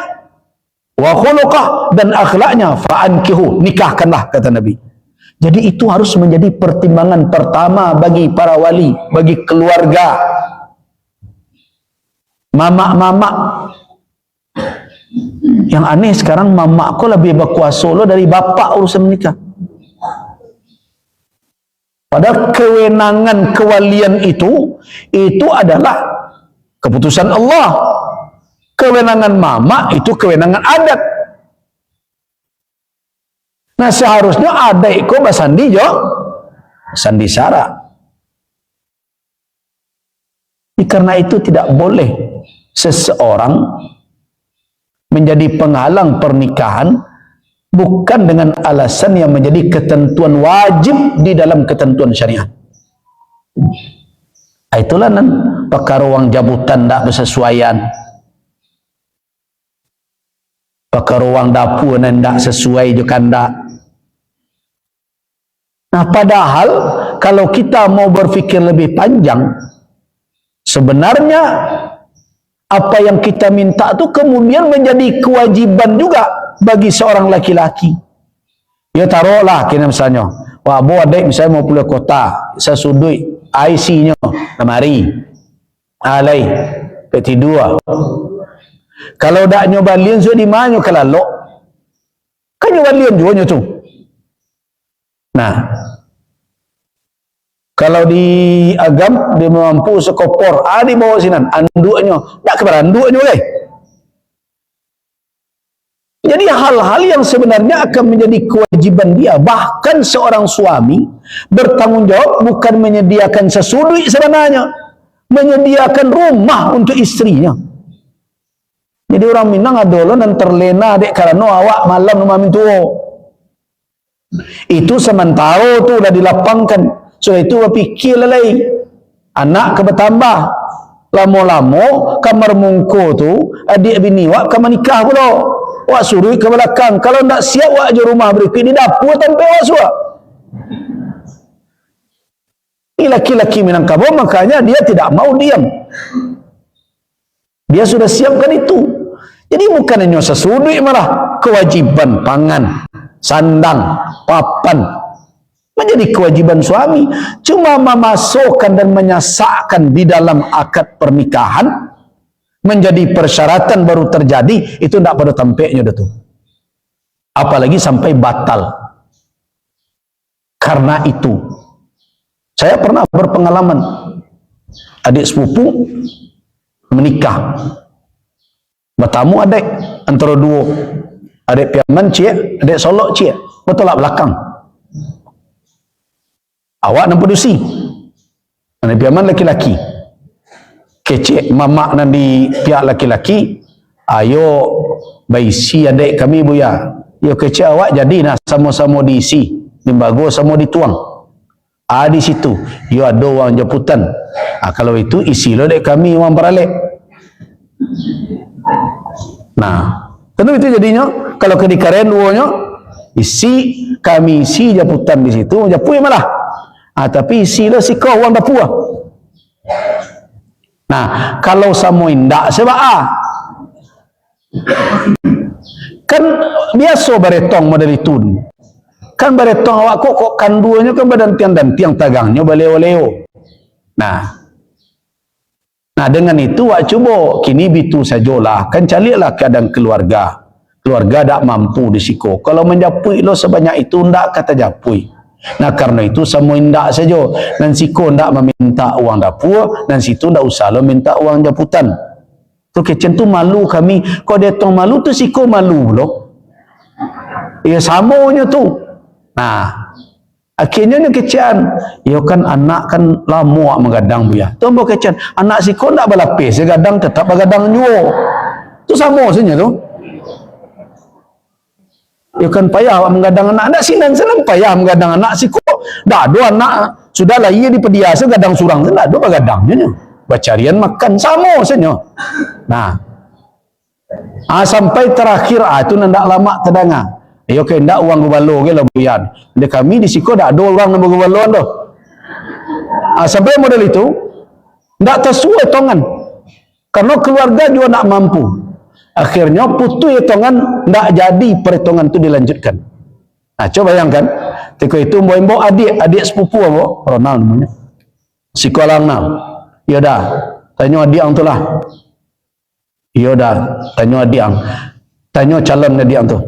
wa khuluqah, dan akhlaknya, fa'ankihu, nikahkanlah, kata Nabi. Jadi itu harus menjadi pertimbangan pertama bagi para wali, bagi keluarga. Mamak-mamak, yang aneh sekarang mamak kau lebih berkuasa lo dari bapak urusan menikah. Padahal kewenangan kewalian itu adalah keputusan Allah. Kewenangan mamak itu kewenangan adat. Nah seharusnya adik kau basandi jo, sandi sara. Karena itu tidak boleh seseorang menjadi penghalang pernikahan bukan dengan alasan yang menjadi ketentuan wajib di dalam ketentuan syariat. Itulah nan perkara wang jabutan tak bersesuaian, perkara wang dapur nan tak sesuai juga ndak. Nah padahal kalau kita mau berfikir lebih panjang, sebenarnya apa yang kita minta itu kemudian menjadi kewajiban juga bagi seorang laki-laki. Ya taruhlah kena misalnya, wah bu adik misalnya mau pulang kota, saya sudui IC-nya lemari, alai P2. Kalau dak nyoba lian so di mana kalau kan nyoba lian juga tu. Nah, kalau di agam dia mampu sekopor, di bawah sinan anduknya, tak kebar anduknya boleh. Jadi hal-hal yang sebenarnya akan menjadi kewajiban dia, bahkan seorang suami bertanggung jawab bukan menyediakan sesudut sebenarnya, menyediakan rumah untuk istrinya. Jadi orang Minang adolo dan terlena dek karena awak malam rumah mintuo. Itu sementara tu dah dilapangkan. So itu berfikir lelai anak ke bertambah lama-lama kamar mungko tu adik bini wak kamar nikah pula wak suruh ke belakang, kalau nak siap wak je rumah berikut di dapur tanpa wak suap. Ini laki-laki Minangkabau, makanya dia tidak mau diam, dia sudah siapkan itu. Jadi bukan hanya sesudut, malah kewajiban pangan, sandang, papan menjadi kewajiban suami. Cuma memasukkan dan menyasakkan di dalam akad pernikahan menjadi persyaratan baru terjadi, itu tidak pada tampaknya dah tu. Apalagi sampai batal. Karena itu saya pernah berpengalaman, adik sepupu menikah, bertamu adik antara dua, adik Piaman cik, adik Solok cik, bertolak belakang. Awak nampak dusi, adik Piaman laki-laki, kecik mamak nan di pihak laki-laki, ayo baisi adik kami buya, yo kecik awak jadi nak sama-sama diisi, dimbago sama dituang. Di situ, yo ada wang jemputan. Kalau itu isi lo dek kami wang beralik. Nah, tentu itu jadinya kalau kedikaren duanya isi kami isi jemputan di situ, jemput malah. Tapi isi lo si kau wang dapur. Nah, kalau samo indak sebab kan biasa baretong model itu. Kan baretong awak kok kanduanya kan badan tiang tagangnya baleo-leo. Nah dengan itu awak cuba kini bitu sajalah, kan carilah keadaan keluarga tak mampu disiko. Kalau menjapui lo sebanyak itu ndak kata japui. Nah karena itu semua indak saja, dan siko ndak meminta uang dapur, dan situ ndak usah lo minta uang jemputan. Tu kecen tu malu kami, kau datang malu tu siko malu lo. Ya samonya tu. Nah, akhirnya ni kecian, ya kan anak kan lama menggadang buya. Tu mbok kecian, anak siko ndak balapis, dia gadang tetap bergadang juga. Tu sama saja tu. Ya kan payah awak menggadang anak sinan senang payah menggadang anak siko. Dah ada anak sudahlah ia dipediasa gadang surang, dah ada bergadangnya. Bacarian makan sama saja. Nah, Sampai terakhir itu nandak lama terdengar. Ayo ke ndak uang gubalo ke lah buyan. Dia kami di siko dak ada orang nama gubaloan tu. Sampai model itu ndak tersuai tongan. Karena keluarga juga nak mampu. Akhirnya putus hitungan ndak jadi perhitungan itu dilanjutkan. Coba bayangkan, ketika itu mbok adik sepupu apa? Ronald namanya. Sekolah nang. Ya dah, tanya adik ang tu lah. Ya dah, tanya adik ang. Tanya calon adik ang tu.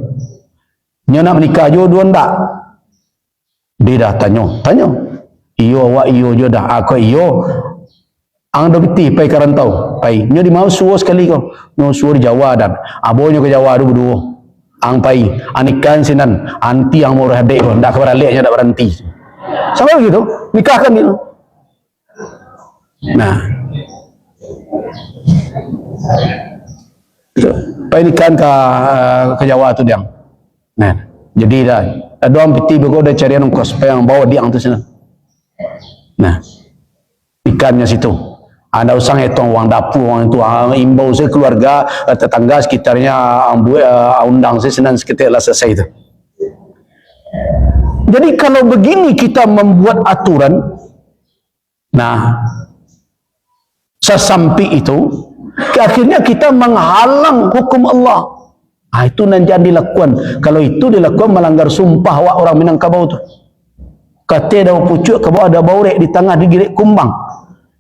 Nya nak menikah jo dua ndak? Dia dah tanya. Iyo awak iyo jo dah. Aku iyo. Ang do piti pai karantau. Pai. Nya di mau suo sekali kau. Nya suo di Jawa dan abonya ke Jawa du berdua. Ang pai anikan sinan anti ang mau hadek ndak kebaralek nya ndak berhenti. Sama begitu, nikahkan gitu. Nah. Pai nikahan ke Jawa tu diang. Nah, jadi dah ada orang piti bego dah cari ongkos supaya yang bawa diang tu sana. Nah, ikannya situ. Anda usang hitung uang dapur, uang itu, imbau saya keluarga, tetangga sekitarnya, undang saya senang seketik lah selesai itu. Jadi kalau begini kita membuat aturan, nah, sesampai itu, akhirnya kita menghalang hukum Allah. Itu nanti dilakukan. Kalau itu dilakukan melanggar sumpah wak orang Minangkabau tu. Kata ada pucuk ke bawah ada baurek di tengah digirik kumbang.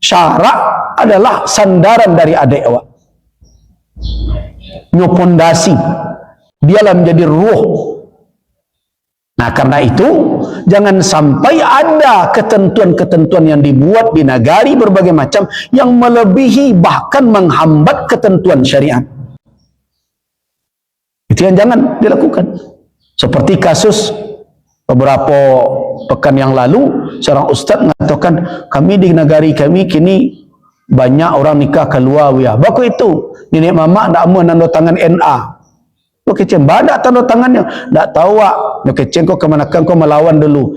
Syarak adalah sandaran dari adik awak. Nyo pondasi. Dialah menjadi ruh. Nah karena itu jangan sampai ada ketentuan-ketentuan yang dibuat di negari berbagai macam yang melebihi bahkan menghambat ketentuan syariat. Itu yang jangan dilakukan. Seperti kasus beberapa pekan yang lalu, seorang ustaz mengatakan, kami di negari kami kini banyak orang nikah keluar wiyah. Baku itu, nenek mama nak menanda tangan NA. Kecil, badak tanda tangannya. Tak tahu wak, kecil kau kemanakan kau melawan dulu.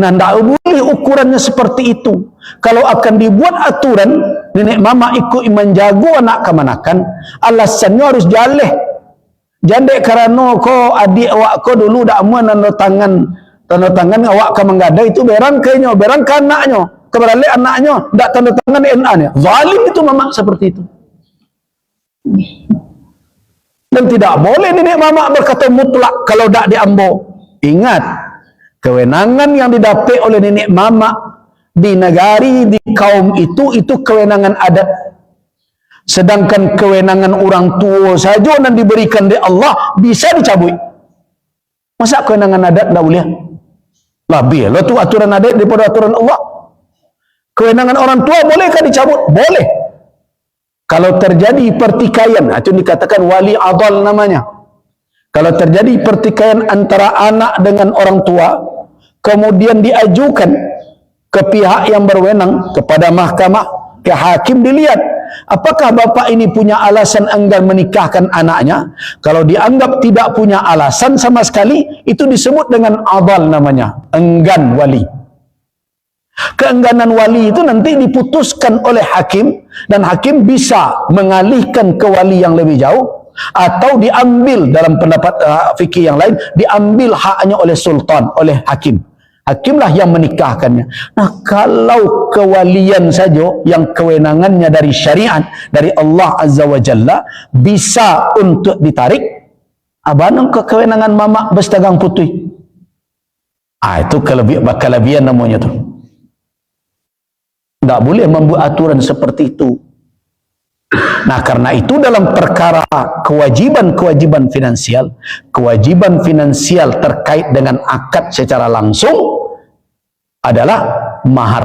Nah, tak boleh ukurannya seperti itu. Kalau akan dibuat aturan, nenek mama ikut menjaga anak kemanakan, alasannya harus jaleh. Jandek kerana kau adik awak kau dulu dak aman tanda tangan awak ke menggadai itu berang kayaknya, berang ke anaknya, keberalik anaknya dak tanda tangan NA-nya. Zalim itu mama seperti itu. Dan tidak boleh nenek mama berkata mutlak kalau dak diambo. Ingat, kewenangan yang didapat oleh nenek mama di negari, di kaum itu kewenangan adat. Sedangkan kewenangan orang tua saja yang diberikan oleh Allah bisa dicabut. Masa kewenangan adat tak boleh? Lebih lah tu aturan adat daripada aturan Allah. Kewenangan orang tua bolehkah dicabut? Boleh. Kalau terjadi pertikaian, itu dikatakan wali adal namanya. Kalau terjadi pertikaian antara anak dengan orang tua, kemudian diajukan ke pihak yang berwenang, kepada mahkamah, ke hakim, dilihat apakah bapak ini punya alasan enggan menikahkan anaknya. Kalau dianggap tidak punya alasan sama sekali, itu disebut dengan adal namanya, enggan wali. Keengganan wali itu nanti diputuskan oleh hakim, dan hakim bisa mengalihkan ke wali yang lebih jauh, atau diambil dalam pendapat fikih yang lain, diambil haknya oleh sultan, oleh hakim. Hakimlah yang menikahkannya. Nah, kalau kewalian saja yang kewenangannya dari syariat, dari Allah Azza wa Jalla, bisa untuk ditarik, abanang ke kewenangan mama bersedagang putih. Itu kelebihan namanya tu. Tak boleh membuat aturan seperti itu. Nah, karena itu dalam perkara kewajiban finansial terkait dengan akad secara langsung adalah mahar.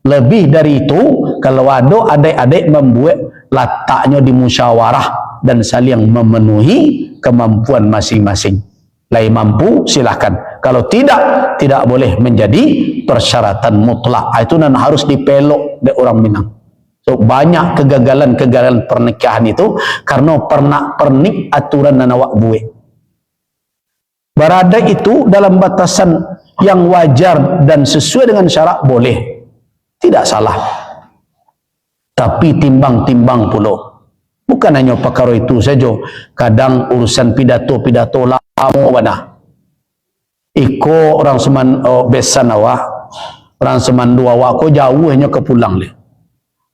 Lebih dari itu, kalau ada adik-adik membuat letaknya di musyawarah dan saling memenuhi kemampuan masing-masing. Lain mampu, silahkan. Kalau tidak boleh menjadi persyaratan mutlak. Itu nan harus dipelok oleh orang Minang. So, banyak kegagalan pernikahan itu karena pernik aturan dan awak buat. Berada itu dalam batasan yang wajar dan sesuai dengan syarak boleh. Tidak salah. Tapi timbang-timbang pula. Bukan hanya perkara itu saja. Kadang urusan pidato-pidato lama wana. Iko orang seman besan awak, orang seman dua awak ko jauh hanya ke pulang le.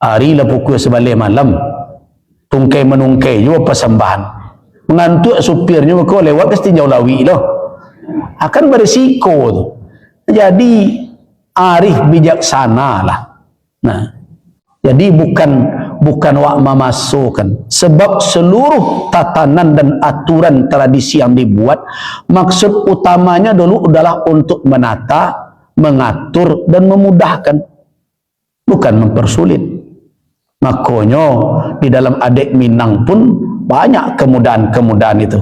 Hari lah pukul sebalik malam. Tungkai menungkai juga persembahan. Mengantuk supirnya ko lewat pasti jauh lawi loh. Akan berisiko tu. Jadi arif bijaksana lah. Nah, jadi bukan wak memasukkan, sebab seluruh tatanan dan aturan tradisi yang dibuat maksud utamanya dulu adalah untuk menata, mengatur dan memudahkan, bukan mempersulit. Makanya di dalam adat Minang pun banyak kemudahan-kemudahan itu.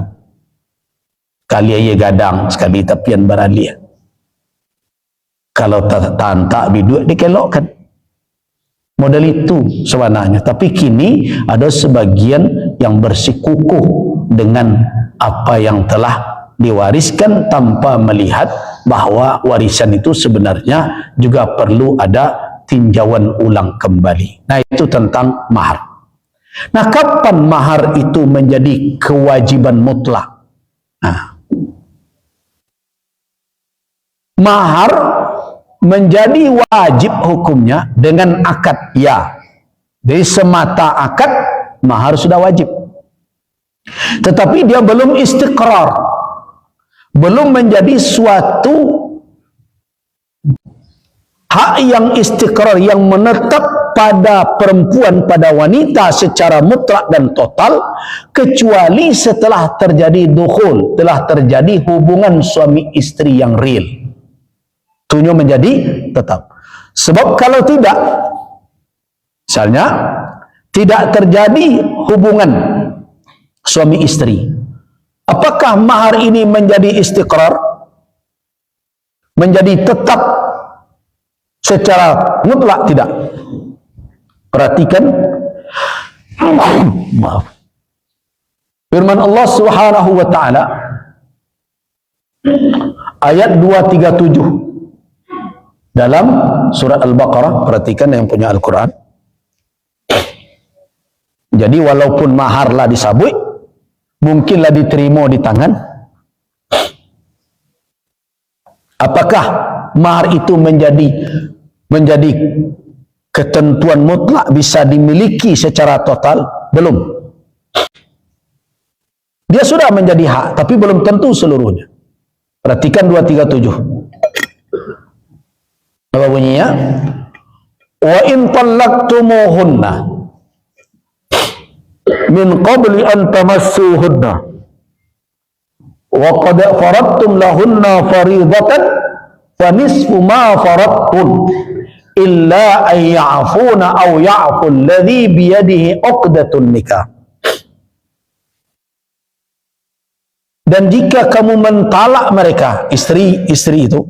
Kali ia gadang, sekali tapian baralia. Kalau tak biduit dikelokkan. Model itu sebenarnya. Tapi kini ada sebagian yang bersikukuh dengan apa yang telah diwariskan tanpa melihat bahawa warisan itu sebenarnya juga perlu ada tinjauan ulang kembali. Nah, itu tentang mahar. Nah, kapan mahar itu menjadi kewajiban mutlak? Nah, mahar menjadi wajib hukumnya dengan akad, ya. Dari semata akad, mahar sudah wajib. Tetapi dia belum istiqrar, belum menjadi suatu hak yang istiqrar, yang menetap pada perempuan, pada wanita secara mutlak dan total, kecuali setelah terjadi dukhul, telah terjadi hubungan suami istri yang real. Tunyo menjadi tetap. Sebab kalau tidak, misalnya tidak terjadi hubungan suami istri, apakah mahar ini menjadi istiqrar, menjadi tetap secara mutlak? Tidak. Perhatikan maaf, firman Allah Subhanahu wa taala ayat 237 dalam surat Al-Baqarah. Perhatikan yang punya Al-Quran. Jadi walaupun maharlah disabui, mungkinlah diterima di tangan. Apakah mahar itu menjadi ketentuan mutlak, bisa dimiliki secara total? Belum. Dia sudah menjadi hak, tapi belum tentu seluruhnya. Perhatikan 237. Apa bunyinya? Wa in talaqtumuhunna min qabli an tamassuhunna wa qad faradtum lahunna faridatan fa nisfu ma faradtum illa an ya'funa aw ya'fu alladhi bi yadihi 'uqdatun nikah. Dan jika kamu mentalak mereka, istri-istri itu,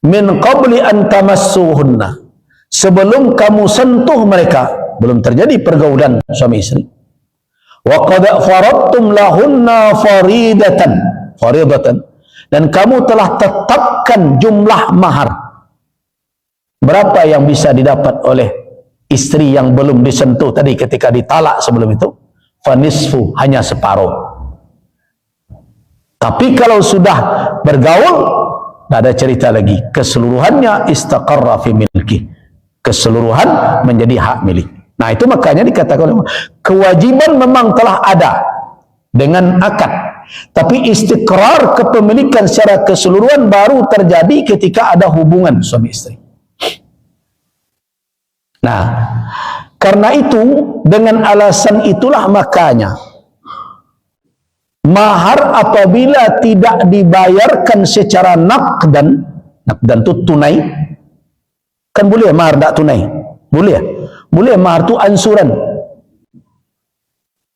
min qabli an tamassuhunna, sebelum kamu sentuh mereka, belum terjadi pergaulan suami istri, wa qad faradtum lahunna faridatan, dan kamu telah tetapkan jumlah mahar. Berapa yang bisa didapat oleh istri yang belum disentuh tadi ketika ditalak sebelum itu? Fanisfu, hanya separuh. Tapi kalau sudah bergaul, tidak ada cerita lagi, keseluruhannya istaqarra fi milki, keseluruhan menjadi hak milik. Nah, itu makanya dikatakan kewajiban memang telah ada dengan akad, tapi istiqrar kepemilikan secara keseluruhan baru terjadi ketika ada hubungan suami istri. Nah, karena itu dengan alasan itulah makanya mahar apabila tidak dibayarkan secara nakdan itu tunai, kan boleh mahar tak tunai? Boleh mahar tu ansuran.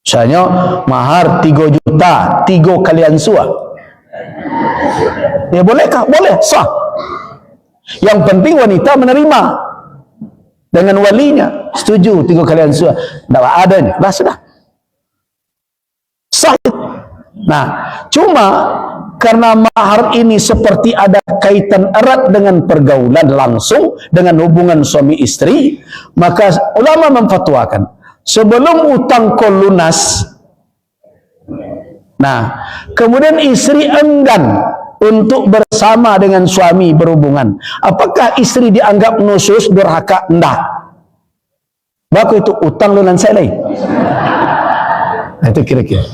Misalnya mahar 3 juta, 3 kali ansur. Ya bolehkah? Boleh, sah. Yang penting wanita menerima dengan walinya, setuju 3 kali ansur. Tak adanya, lah sudah. Sah. Nah, cuma karena mahar ini seperti ada kaitan erat dengan pergaulan langsung, dengan hubungan suami istri, maka ulama memfatwakan sebelum utang kau lunas, nah kemudian istri enggan untuk bersama dengan suami berhubungan, apakah istri dianggap nusus, durhaka? Enggak. Baku itu utang lunan saya lain. Nah, itu kira-kira.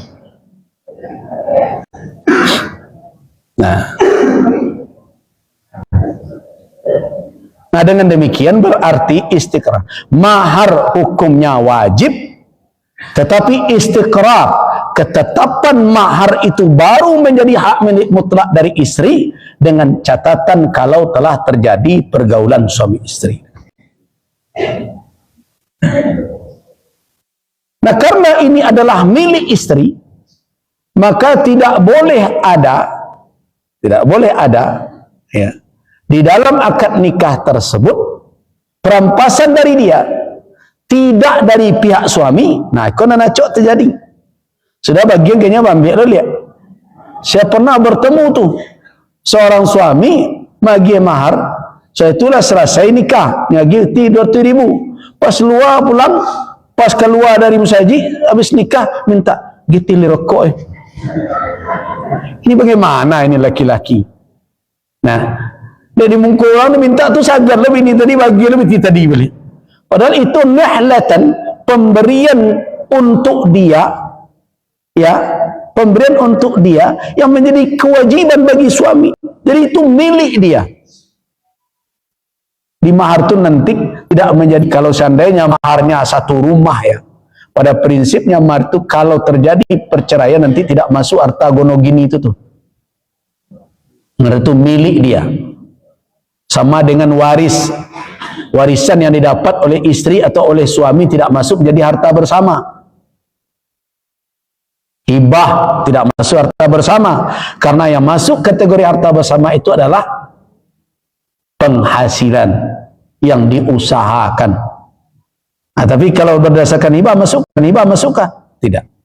Nah, dengan demikian berarti istiqrar. Mahar hukumnya wajib, tetapi istiqrar, ketetapan mahar itu baru menjadi hak milik mutlak dari istri, dengan catatan kalau telah terjadi pergaulan suami istri. Nah, karena ini adalah milik istri, maka tidak boleh ada ya, di dalam akad nikah tersebut perampasan dari dia, tidak dari pihak suami. Nah, kau nak cok terjadi. Sudah bagian kayaknya ambil lihat. Saya pernah bertemu tuh seorang suami bagi mahar, saya itulah selesai nikah, ngagi 200.000. Pas luar pulang, pas keluar dari musajid, habis nikah minta gitil rokok. Ini bagaimana ini laki-laki? Nah, dari mungkulan minta tuh sagar lebih ini tadi bagi lebih tadi beli. Padahal itu nihlatan, pemberian untuk dia, ya, pemberian untuk dia yang menjadi kewajiban bagi suami. Jadi itu milik dia. Di mahar itu nanti tidak menjadi, kalau seandainya maharnya satu rumah ya, pada prinsipnya mahar itu kalau terjadi perceraian nanti tidak masuk harta gonogini itu tuh. Mahar itu milik dia. Sama dengan warisan yang didapat oleh istri atau oleh suami tidak masuk menjadi harta bersama. Hibah tidak masuk harta bersama, karena yang masuk kategori harta bersama itu adalah penghasilan yang diusahakan. Nah, tapi kalau berdasarkan hibah masuk, hibah masukkah? Tidak.